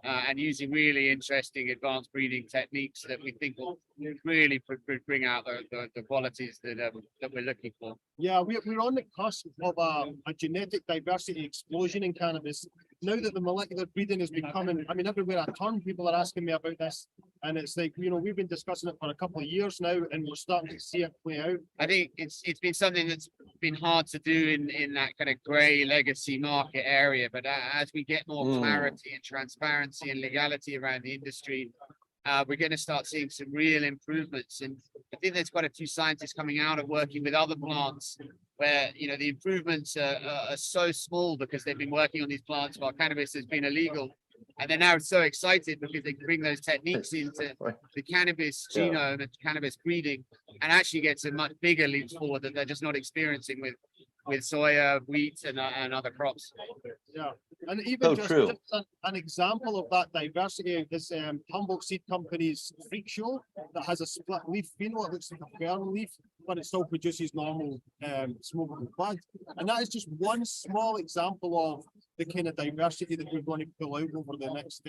and using really interesting advanced breeding techniques that we think will really bring out the qualities that we're looking for. Yeah, we're on the cusp of a genetic diversity explosion in cannabis. Now that the molecular breeding is becoming, I mean, everywhere I turn, people are asking me about this. And it's like, you know, we've been discussing it for a couple of years now, and we're starting to see it play out. I think it's been something that's been hard to do in that kind of gray legacy market area. But as we get more clarity and transparency and legality around the industry, we're going to start seeing some real improvements. And I think there's quite a few scientists coming out of working with other plants where, you know, the improvements are so small because they've been working on these plants while cannabis has been illegal. And they're now so excited because they can bring those techniques into the cannabis genome and cannabis breeding, and actually get some much bigger leaps forward that they're just not experiencing with soya, wheat, and other crops. Yeah, and even So just true. an example of that diversity is Humboldt Seed Company's Freak Show that has a split leaf pheno. It looks like a fern leaf, but it still produces normal smokable bud. And that is just one small example of the kind of diversity that we're going to pull out over the next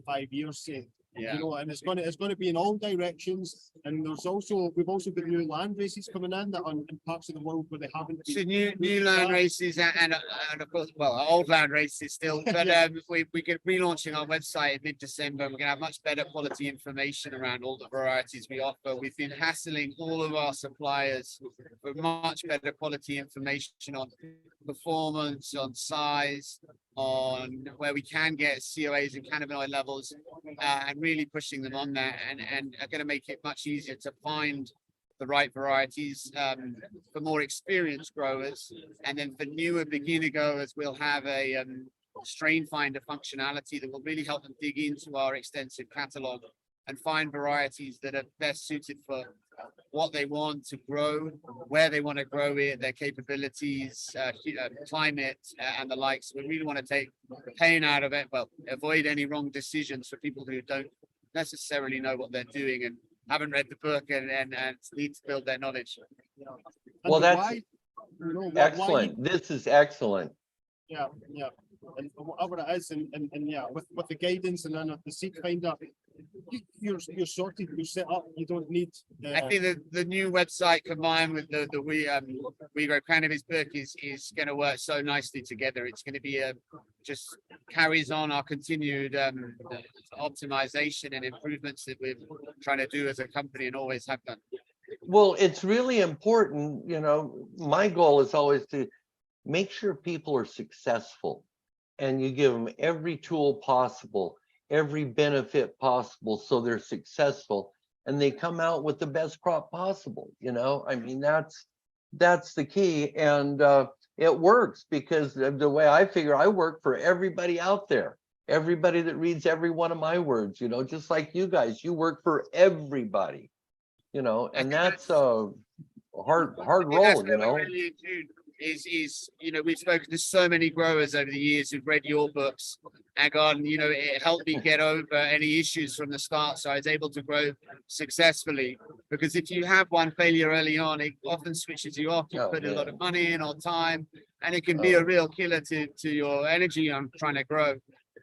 5 years. Yeah. You know, and it's going to be in all directions. And we've also got new land races coming in that in parts of the world where they haven't. So new land races and of course, well, old land races still, but we get relaunching our website in mid-December. We're going to have much better quality information around all the varieties we offer. We've been hassling all of our suppliers for much better quality information on performance, on size, on where we can get COAs and cannabinoid levels, and really pushing them on that, and are going to make it much easier to find the right varieties for more experienced growers. And then for newer beginner growers, we'll have a strain finder functionality that will really help them dig into our extensive catalog and find varieties that are best suited for what they want to grow, where they want to grow it, their capabilities, climate, and the likes. We really want to take the pain out of it, well, avoid any wrong decisions for people who don't necessarily know what they're doing and haven't read the book and need to build their knowledge. Well, that's excellent. This is excellent. Yeah. And whatever it is, and yeah, with the guidance and then the seed finder, you're sorted, you're set up. You don't need. I think the new website combined with the We Grow Cannabis book is going to work so nicely together. It's going to be just carries on our continued optimization and improvements that we're trying to do as a company and always have done. Well, it's really important. You know, my goal is always to make sure people are successful, and you give them every tool possible, every benefit possible, so they're successful and they come out with the best crop possible. You know, I mean, that's the key. And it works because the way I figure, I work for everybody out there, everybody that reads every one of my words, you know, just like you guys, you work for everybody, you know, and that's a hard role, you know. Is you know, we've spoken to so many growers over the years who've read your books and gone, you know, it helped me get over any issues from the start, so I was able to grow successfully. Because if you have one failure early on, it often switches you off. You put a lot of money in or time, and it can be a real killer to your energy on trying to grow.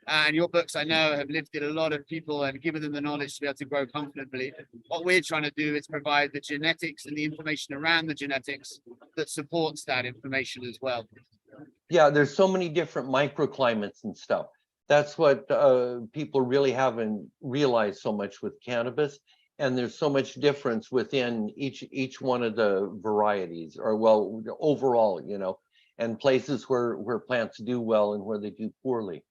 And your books, I know, have lifted a lot of people and given them the knowledge to be able to grow confidently. What we're trying to do is provide the genetics and the information around the genetics that supports that information as well. Yeah, there's so many different microclimates and stuff. That's what people really haven't realized so much with cannabis. And there's so much difference within each one of the varieties, or well, overall, you know, and places where plants do well and where they do poorly.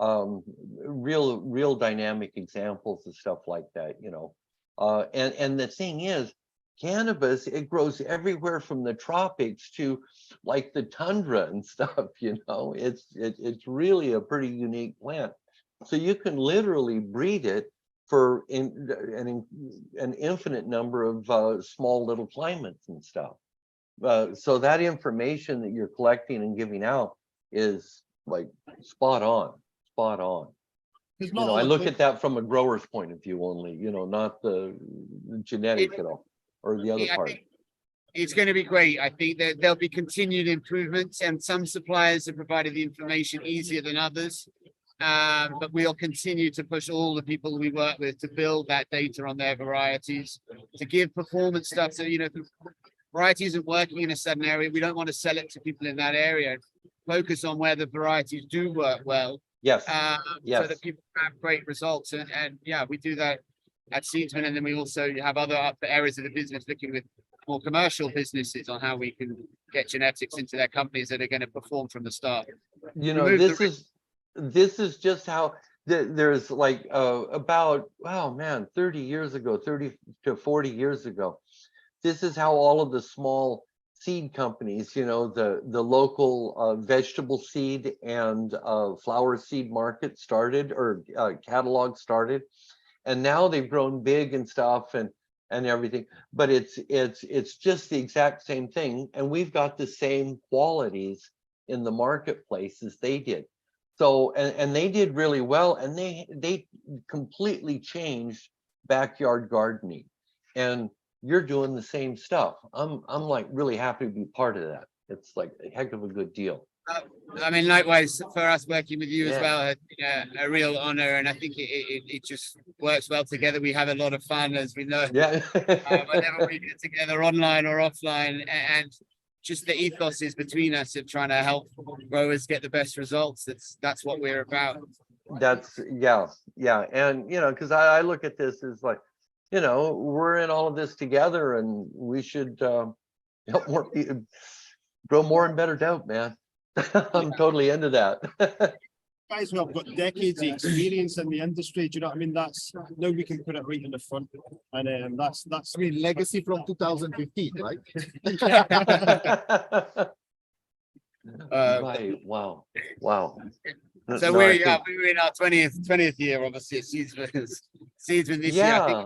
Real dynamic examples of stuff like that, you know. And the thing is, cannabis, it grows everywhere from the tropics to like the tundra and stuff, you know. It's really a pretty unique plant. So you can literally breed it for an infinite number of small little climates and stuff. So that information that you're collecting and giving out is like spot on, spot on. There's You not know, all I the look pla- at that from a grower's point of view only, you know, not the genetic at all, or the other I part. think it's going to be great. I think that there'll be continued improvements, and some suppliers have provided the information easier than others. But we'll continue to push all the people we work with to build that data on their varieties, to give performance stuff. So, you know, if the variety isn't working in a certain area, we don't want to sell it to people in that area. Focus on where the varieties do work well, Yes, so yes. that people have great results. And yeah, we do that at Seedsman, and then we also have other areas of the business looking with more commercial businesses on how we can get genetics into their companies that are going to perform from the start. You know, Remove the this is just how there's like about, oh man, 30 years ago, 30 to 40 years ago, this is how all of the small seed companies, you know, the local vegetable seed and flower seed market started, or catalog started, and now they've grown big and stuff and everything, but it's just the exact same thing, and we've got the same qualities in the marketplace as they did. So and they did really well, and they completely changed backyard gardening, and you're doing the same stuff. I'm like really happy to be part of that. It's like a heck of a good deal. I mean, likewise for us working with you as Yeah. well, a real honor, and I think it just works well together. We have a lot of fun, as we know, Yeah. whenever we get together, online or offline, and just the ethos is between us of trying to help growers get the best results. That's what we're about. That's yeah. And you know, because I look at this as like, you know, we're in all of this together, and we should help more people grow more and better dope, man. I'm totally into that. guys who have got decades of experience in the industry. Do you know what I mean? That's now we can put it right in the front, and that's I mean, legacy from 2015, right? Right. Wow. Wow. So No, I we're in our 20th year, obviously. Seedsman this year. I think yeah.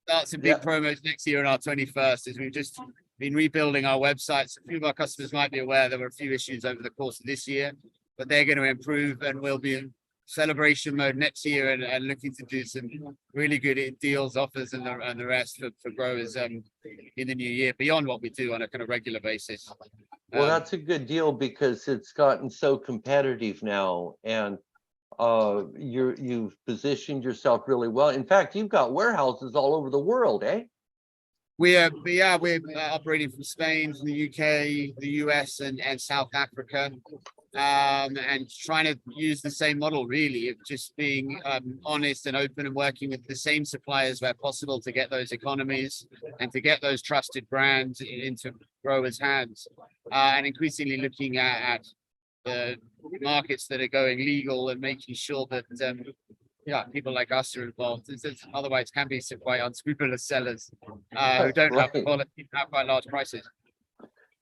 starts some big promos next year on our 21st, as we've just been rebuilding our websites. A few of our customers might be aware there were a few issues over the course of this year, but they're going to improve, and we'll be in celebration mode next year, and looking to do some really good deals, offers, and the rest for growers in the new year, beyond what we do on a kind of regular basis. Well, that's a good deal because it's gotten so competitive now, and you've positioned yourself really well. In fact, you've got warehouses all over the world, eh? We're operating from Spain, from the UK, the US, and South Africa, and trying to use the same model, really, of just being honest and open, and working with the same suppliers where possible to get those economies and to get those trusted brands into growers' hands, and increasingly looking at the markets that are going legal, and making sure that people like us are involved. Otherwise, can be some quite unscrupulous sellers who don't have Right. quality, have quite large prices.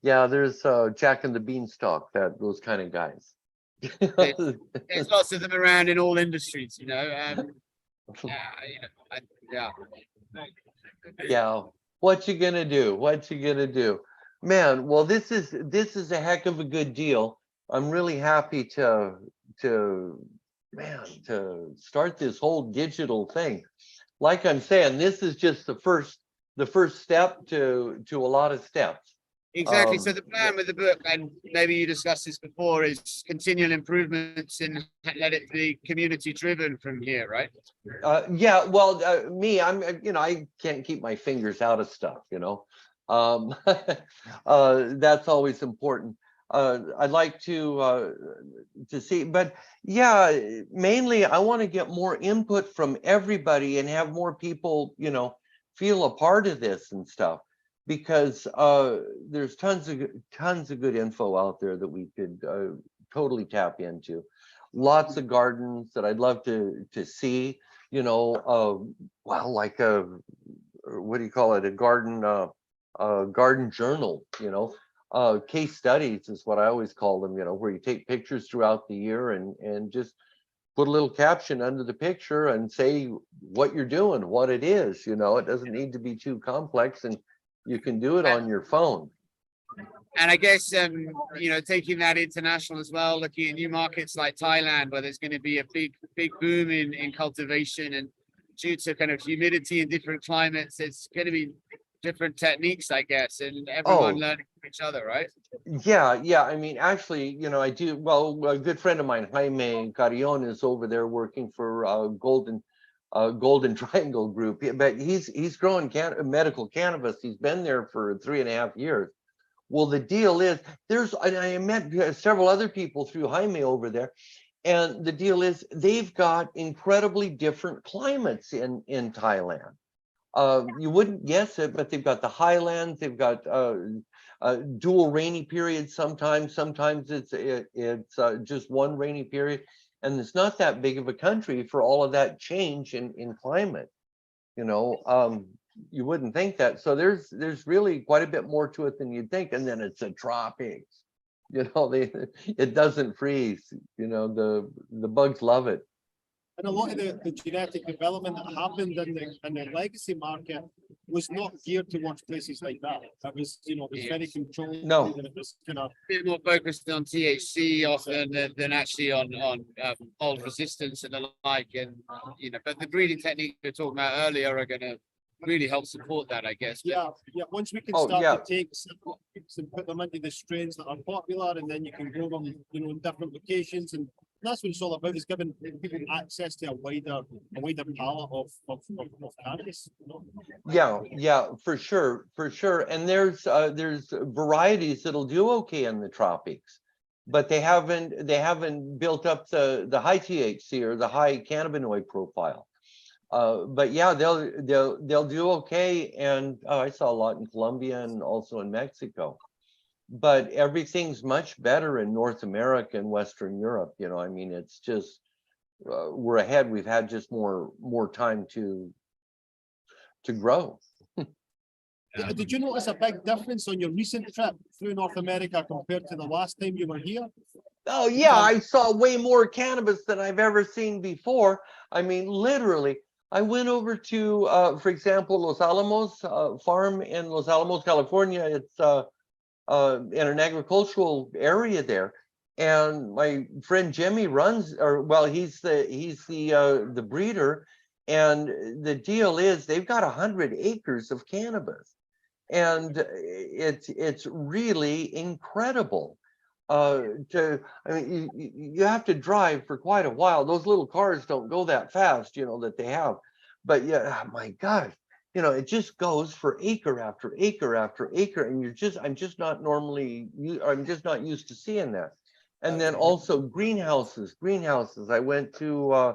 Yeah, there's Jack and the Beanstalk, those kind of guys. There's lots of them around in all industries, you know. Yeah. Yeah. What you gonna do? What you gonna do? Man, well, this is a heck of a good deal. I'm really happy to start this whole digital thing. Like I'm saying, this is just the first step to a lot of steps. Exactly. So the plan with the book, and maybe you discussed this before, is continual improvements and let it be community driven from here, right? Yeah, well, me, I can't keep my fingers out of stuff, that's always important. I'd like to see, but yeah, mainly I want to get more input from everybody and have more people, feel a part of this and stuff, because there's tons of good info out there that we could totally tap into. Lots of gardens that I'd love to see, like what do you call it? A garden journal, case studies is what I always call them, where you take pictures throughout the year and just put a little caption under the picture and say what you're doing, what it is. You know, it doesn't need to be too complex, and you can do it on your phone. And I guess, you know, taking that international as well, looking at new markets like Thailand, where there's going to be a big boom in cultivation, and due to kind of humidity in different climates, it's going to be different techniques, I guess, and everyone learning from each other, right? Yeah. I mean, actually, you know, I do. Well, a good friend of mine, Jaime Carrion, is over there working for Golden Triangle Group, but he's growing medical cannabis. He's been there for 3.5 years. Well, the deal is I met several other people through Jaime over there, and the deal is they've got incredibly different climates in Thailand. You wouldn't guess it, but they've got the highlands, they've got dual rainy periods sometimes. Sometimes it's just one rainy period, and it's not that big of a country for all of that change in climate. You know, you wouldn't think that. So there's really quite a bit more to it than you'd think. And then it's a tropics. You know, it doesn't freeze. You know, the bugs love it. And a lot of the genetic development that happened in the legacy market was not geared towards places like that. That was, you know, it was very controlled. No. And it was kind of A bit more focused on THC often than actually on mold resistance and the like. And, you know, but the breeding techniques we were talking about earlier are going to really help support that, I guess. But yeah. Once we can Oh, start yeah. to take some and put them into the strains that are popular, and then you can grow them, you know, in different locations, and that's what it's all about, is giving people access to a wider palette of cannabis. You know? Yeah, for sure. And there's varieties that'll do okay in the tropics, but they haven't built up the high THC or the high cannabinoid profile. But yeah, they'll do okay. And I saw a lot in Colombia and also in Mexico. But everything's much better in North America and Western Europe. You know, I mean, it's just we're ahead. We've had just more time to grow. Did you notice a big difference on your recent trip through North America compared to the last time you were here? Oh yeah, I saw way more cannabis than I've ever seen before. I mean, literally, I went over to, for example, Los Alamos farm in Los Alamos, California. It's in an agricultural area there, and my friend Jimmy runs, or well, he's the breeder, and the deal is they've got 100 acres of cannabis, and it's really incredible. I mean, you have to drive for quite a while. Those little cars don't go that fast, you know, that they have, but yeah, oh my gosh. You know, it just goes for acre after acre after acre, and I'm just not used to seeing that. And then also greenhouses. I went to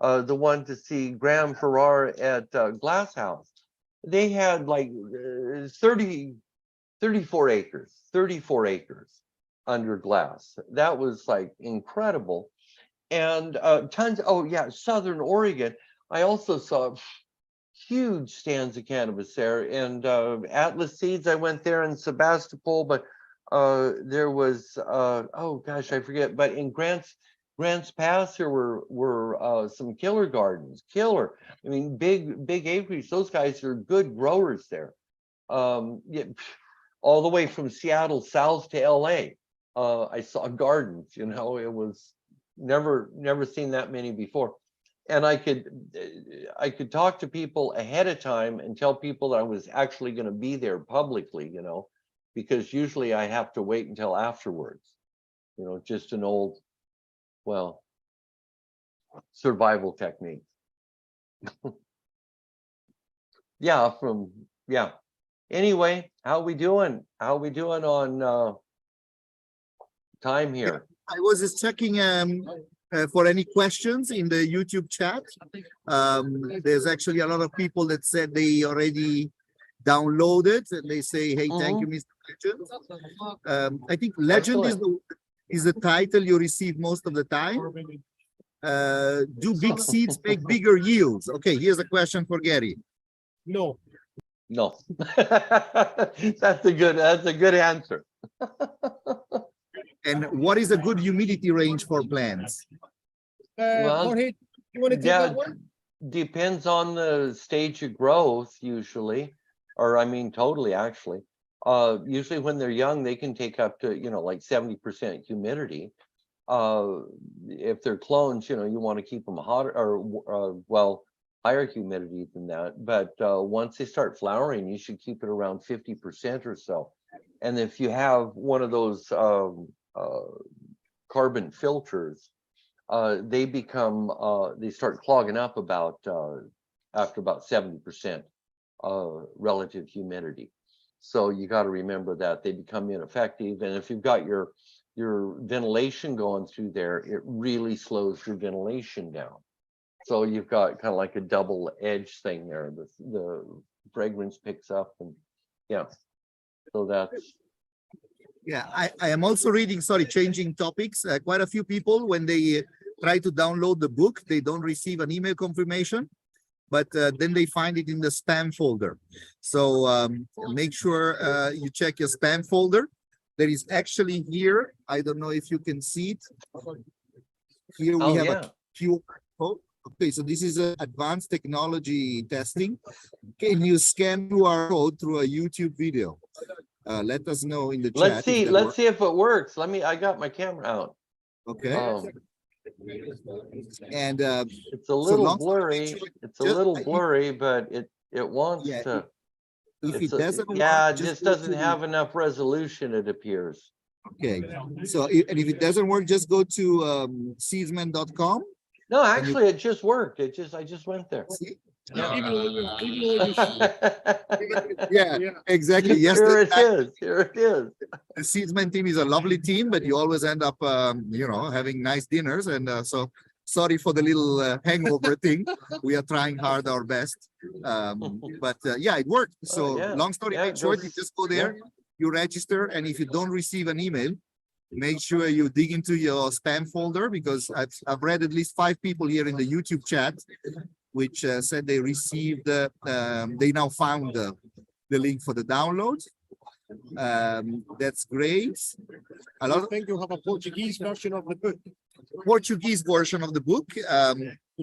the one to see Graham Farrar at Glass House. They had like 34 acres under glass. That was like incredible. And tons. Oh yeah, Southern Oregon. I also saw huge stands of cannabis there, and Atlas Seeds, I went there in Sebastopol, but there was oh gosh, I forget, but in Grants Pass there were some killer gardens. I mean, big acreage. Those guys are good growers there. Yeah, all the way from Seattle south to LA. I saw gardens, you know, it was never seen that many before. And I could talk to people ahead of time and tell people that I was actually going to be there publicly, you know, because usually I have to wait until afterwards, you know, just an old, well, survival technique. Yeah. Anyway, how we doing on time here? I was just checking for any questions in the YouTube chat. There's actually a lot of people that said they already downloaded, and they say, hey, thank you, Mr. Legend. I think Legend is the title you receive most of the time. Do big seeds make bigger yields? Okay, here's a question for Gary. No. That's a good answer. And what is a good humidity range for plants? Well, Jorge, you want to take yeah, that one? depends on the stage of growth usually, or I mean totally actually. Usually when they're young, they can take up to, like 70% humidity. If they're clones, you want to keep them hotter or well, higher humidity than that. But once they start flowering, you should keep it around 50% or so. And if you have one of those carbon filters, they start clogging up after about 70% relative humidity. So you got to remember that they become ineffective. And if you've got your ventilation going through there, it really slows your ventilation down. So you've got kind of like a double edge thing there. The fragrance picks up, and yeah. So that's Yeah, I am also reading, sorry, changing topics. Quite a few people, when they try to download the book, they don't receive an email confirmation, but then they find it in the spam folder. So make sure you check your spam folder. There is actually here, I don't know if you can see it. Here we have a QR code. Okay, so this is advanced technology testing. Can you scan QR code through a YouTube video? Let us know in the chat. Let's see if it works. I got my camera out. Okay. And it's a little blurry. It's a little blurry, but it wants to. If it doesn't work, it just doesn't have enough resolution, it appears. Okay. So and if it doesn't work, just go to seedsman.com. No, actually, it just worked. I just went there. See? Yeah, exactly. Yes, here it is. Here it is. The Seedsman team is a lovely team, but you always end up, having nice dinners. And so sorry for the little hangover thing. We are trying hard our best. But yeah, it worked. So long story short, you just go there, you register, and if you don't receive an email, make sure you dig into your spam folder, because I've read at least 5 people here in the YouTube chat which said they received, they now found the link for the download. That's great. I think you'll have a Portuguese version of the book. Portuguese version of the book.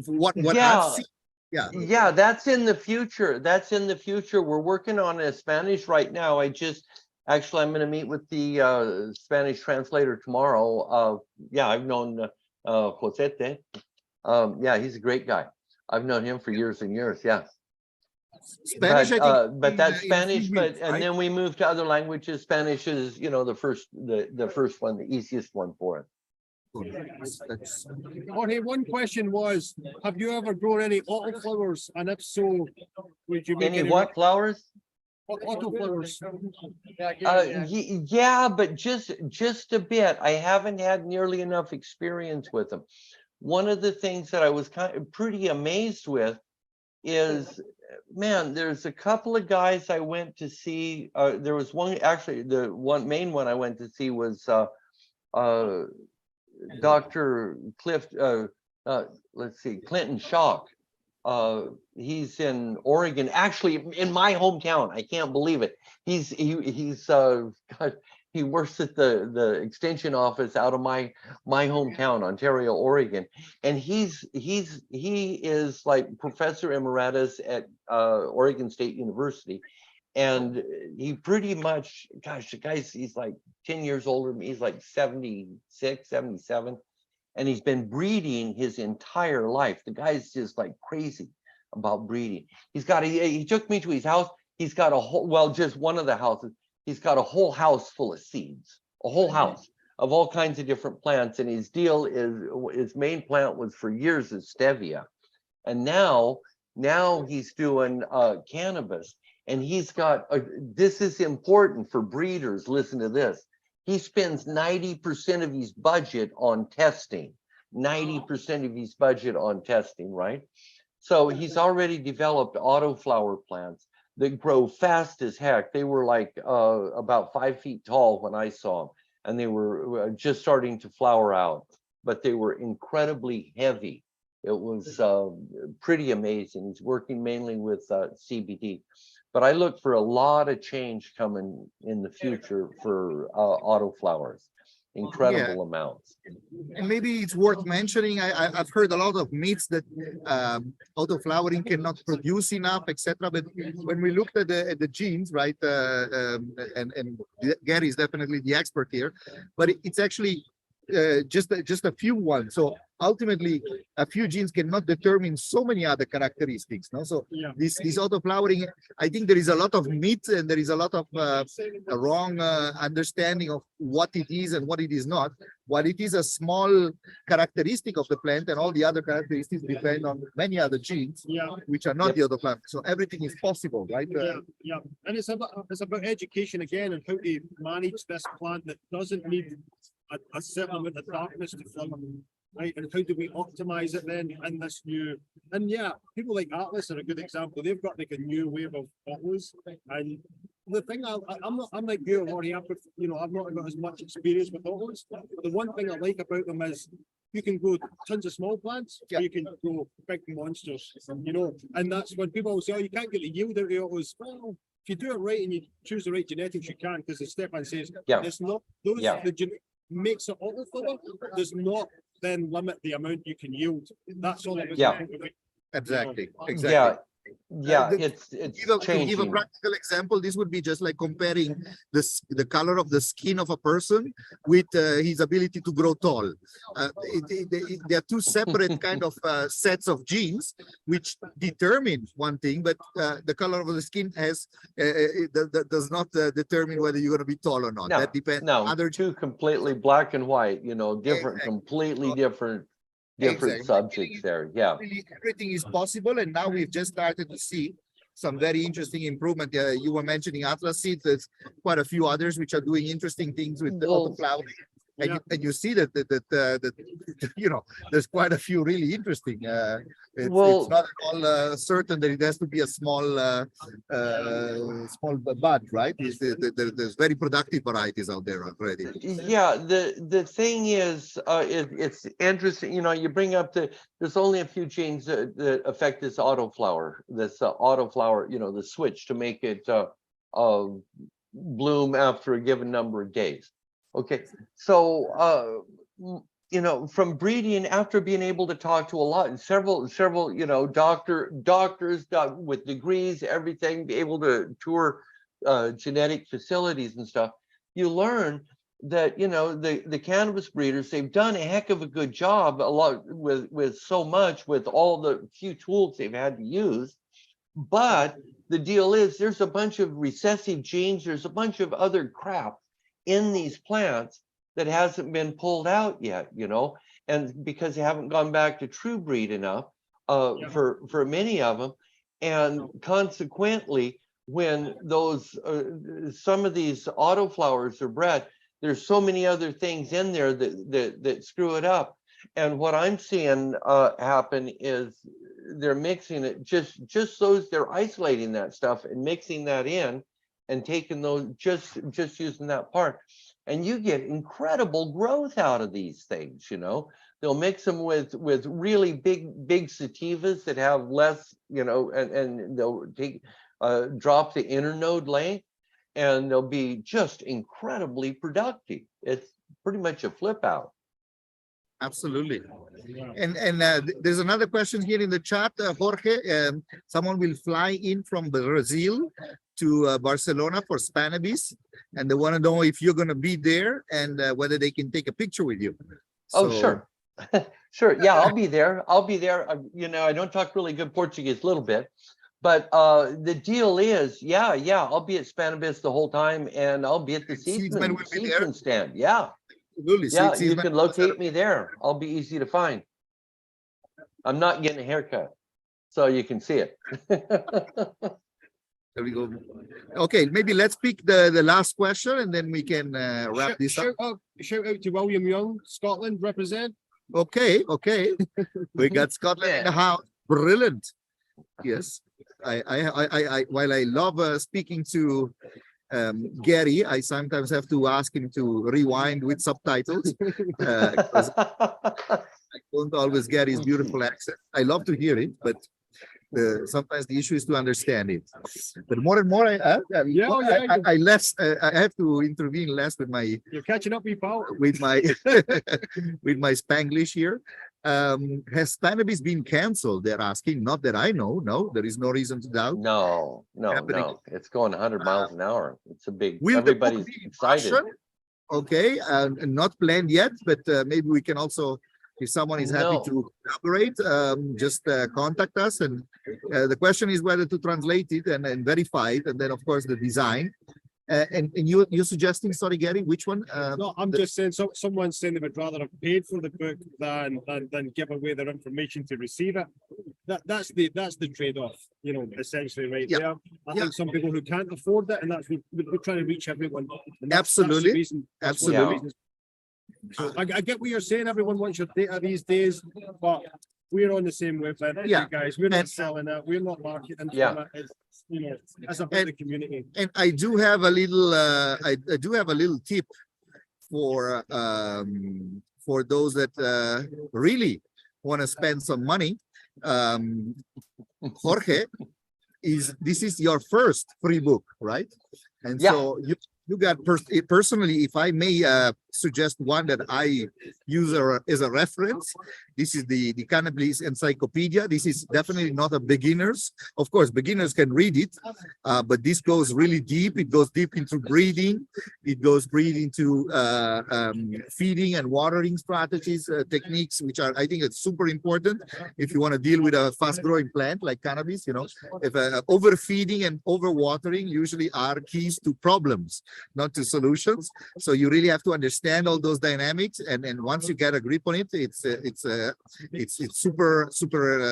What I've seen. Yeah, that's in the future. We're working on a Spanish right now. I'm going to meet with the Spanish translator tomorrow. I've known Josete. He's a great guy. I've known him for years and years. Yeah. Spanish, but that's Spanish. Weeks, and then we move to other languages. Spanish is, the first one, the easiest one for it. Jorge, one question was, have you ever grown any autoflowers? And if so, would you make any what flowers? Autoflowers. Yeah, but just a bit. I haven't had nearly enough experience with them. One of the things that I was pretty amazed with is, man, there's a couple of guys I went to see. There was one, actually, the main one I went to see was Dr. Clinton Shock. He's in Oregon, actually in my hometown. I can't believe it. He works at the extension office out of my hometown, Ontario, Oregon, and he is like professor emeritus at Oregon State University, and he pretty much, gosh, the guy's, he's like 10 years older than me. He's like 76, 77, and he's been breeding his entire life. The guy's just like crazy about breeding. He took me to his house. He's got a whole, well, just one of the houses. He's got a whole house full of seeds, a whole house of all kinds of different plants. And his deal is, his main plant was for years is stevia. And now he's doing cannabis. And he's got, this is important for breeders. Listen to this. He spends 90% of his budget on testing, 90% of his budget on testing, right? So he's already developed autoflower plants that grow fast as heck. They were like about 5 feet tall when I saw them, and they were just starting to flower out, but they were incredibly heavy. It was pretty amazing. He's working mainly with CBD, but I look for a lot of change coming in the future for autoflowers. incredible amounts. And maybe it's worth mentioning, I've heard a lot of myths that autoflowering cannot produce enough, etc. But when we looked at the genes, right, and Gary is definitely the expert here, but it's actually just a few ones. So ultimately, a few genes cannot determine so many other characteristics. No, so this autoflowering, I think there is a lot of myth and there is a lot of a wrong understanding of what it is and what it is not. While it is a small characteristic of the plant, and all the other characteristics depend on many other genes, which are not the autoflowering. So everything is possible, right? And it's about education again and how to manage this plant that doesn't need a certain amount of darkness to flower, right? And how do we optimize it then in this new? And people like Atlas are a good example. They've got like a new wave of bottles. And the thing I'm like you, Jorge, I've not got as much experience with bottles. But the one thing I like about them is you can grow tons of small plants, or you can grow big monsters, and that's when people say, oh, you can't get the yield out of autos. Well, if you do it right and you choose the right genetics, you can, because as Stefan says, it's not those the makes it autoflower does not then limit the amount you can yield. That's all it is. Exactly. It's to give a practical example, this would be just like comparing the color of the skin of a person with his ability to grow tall. They are two separate kind of sets of genes which determine one thing, but the color of the skin that does not determine whether you're going to be tall or not. That depends on other two completely black and white, different, completely different subjects there. Really, everything is possible, and now we've just started to see some very interesting improvement. You were mentioning Atlas seeds. There's quite a few others which are doing interesting things with the autoflowering. And you see that there's quite a few really interesting. It's not at all certain that it has to be a small bud, right? There's very productive varieties out there already. The thing is, it's interesting. You bring up there's only a few genes that affect this autoflower. The switch to make it bloom after a given number of days. Okay, so from breeding, after being able to talk to a lot and several doctors with degrees, everything, be able to tour genetic facilities and stuff, you learn that the cannabis breeders, they've done a heck of a good job, a lot with so much, with all the few tools they've had to use. But the deal is, there's a bunch of recessive genes, there's a bunch of other crap in these plants that hasn't been pulled out yet, and because they haven't gone back to true breed enough for many of them. And consequently, when those some of these autoflowers are bred, there's so many other things in there that screw it up. And what I'm seeing happen is they're mixing it, they're isolating that stuff and mixing that in and taking those, just using that part, and you get incredible growth out of these things. They'll mix them with really big sativas that have less, and they'll drop the internode length, and they'll be just incredibly productive. It's pretty much a flip out. Absolutely. And there's another question here in the chat, Jorge. Someone will fly in from Brazil to Barcelona for Spannabis, and they want to know if you're going to be there and whether they can take a picture with you. So, sure. Sure. Yeah, I'll be there. I don't talk really good Portuguese, a little bit, but the deal is, I'll be at Spannabis the whole time, and I'll be at the seedsman stand. Absolutely. Yeah, you can locate me there. I'll be easy to find. I'm not getting a haircut, so you can see it. There we go. Okay, maybe let's pick the last question, and then we can wrap this up. Shout out to William Young, Scotland, represent. Okay. We got Scotland in the house. Brilliant. Yes. While I love speaking to Gary, I sometimes have to ask him to rewind with subtitles. I don't always get his beautiful accent. I love to hear it, but Sometimes the issue is to understand it. But more and more, I less I have to intervene less with my You're catching up, people. with my with my Spanglish here. Has cannabis been canceled? They're asking. Not that I know. No, there is no reason to doubt. No, Happening. it's going 100 miles an hour. It's a big, Will the book everybody's be in excited. Russian? Okay, and not planned yet, but maybe we can also, if someone is happy No. to collaborate, just contact us. And the question is whether to translate it and verify it, and then of course the design. And you're suggesting, sorry, Gary, which one? No, I'm just saying. Someone's saying they would rather have paid for the book than give away their information to receive it. That's the trade-off, you know, essentially, right Yeah. there. I think some people who can't afford it, and that's we're trying to reach everyone. And Absolutely. That's the reason, that's one of the Absolutely. reasons. So I get what you're saying. Everyone wants your data these days, but we're on the same wavelength as Yeah. you guys. We're not And- selling it. We're not marketing. Yeah. From it. It's, you know, as about the community. And I do have a little, I do have a little tip for those that really want to spend some money. Jorge, this is your first free book, right? And Yeah. so you got personally, if I may suggest one that I use as a reference, this is the Cannabis Encyclopedia. This is definitely not a beginner's. Of course, beginners can read it, but this goes really deep. It goes deep into breeding. It goes into feeding and watering strategies, techniques, which are, I think, it's super important if you want to deal with a fast-growing plant like cannabis. You know, if overfeeding and overwatering usually are keys to problems, not to solutions. So you really have to understand all those dynamics, and once you get a grip on it, it's super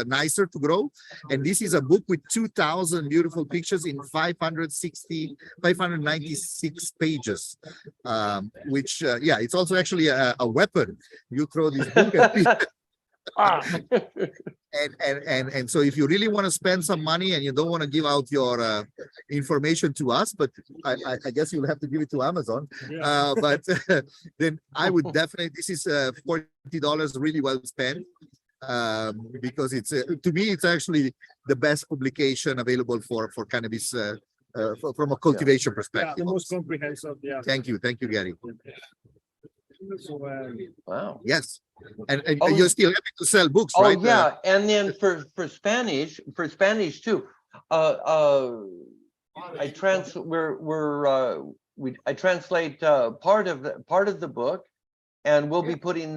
nicer to grow. And this is a book with 2,000 beautiful pictures in 596 pages, which yeah, it's also actually a weapon. You throw this book at people. And so if you really want to spend some money and you don't want to give out your information to us, but I guess you'll have to give it to Amazon. Yeah. But then I would definitely, this is $40 really well spent, because it's to me it's actually the best publication available for cannabis from a cultivation Yeah, perspective. the most comprehensive. Yeah. Thank you, Gary. So, Wow. Yes, and Oh, you're still happy to sell books, Oh right? yeah, and then for Spanish too. I translate part of the book, and we'll be putting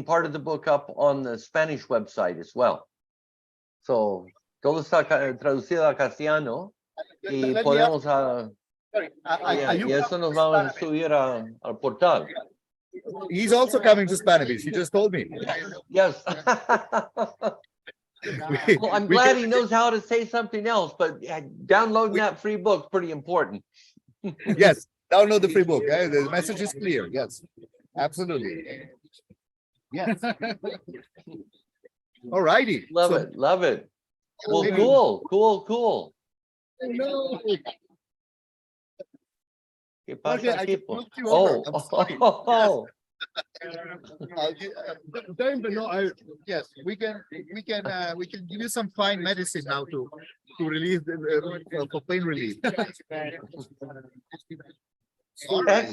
part of the book up on the Spanish website as well. So todo está traducido a castellano y Let me podemos Sorry, y eso nos vamos a subir al portal. He's also coming to Spanish. He just told me. Yes. Well, I'm We glad can- he knows how to say something else, but downloading that free book's pretty important. Yes, download the free book. The message is clear. Yes, absolutely. Yes. All righty. Love it. Well, maybe- cool. no. ¿Qué Okay, pasa, I tipo? just you over. I'm sorry. Down but not out. Yes, we can give you some fine medicine now to relieve for pain relief. All right.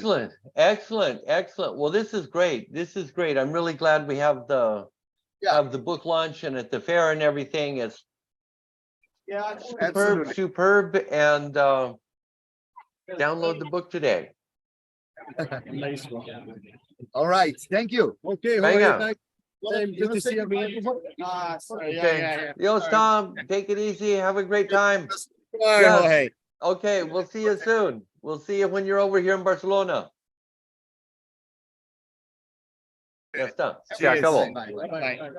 Excellent. Well, this is great. I'm really glad we have the book launch and at the fair and everything. It's Yeah. superb, and download the book today. Nice one. All right. Thank you. Okay. Venga. Jorge, good to see you, man. Okay. Yo, Tom, take it easy. Have a great time. Bye, Yes. Jorge. Okay, we'll see you soon. We'll see you when you're over here in Barcelona. Ya está. Se Cheers. acabó. Bye. Bye.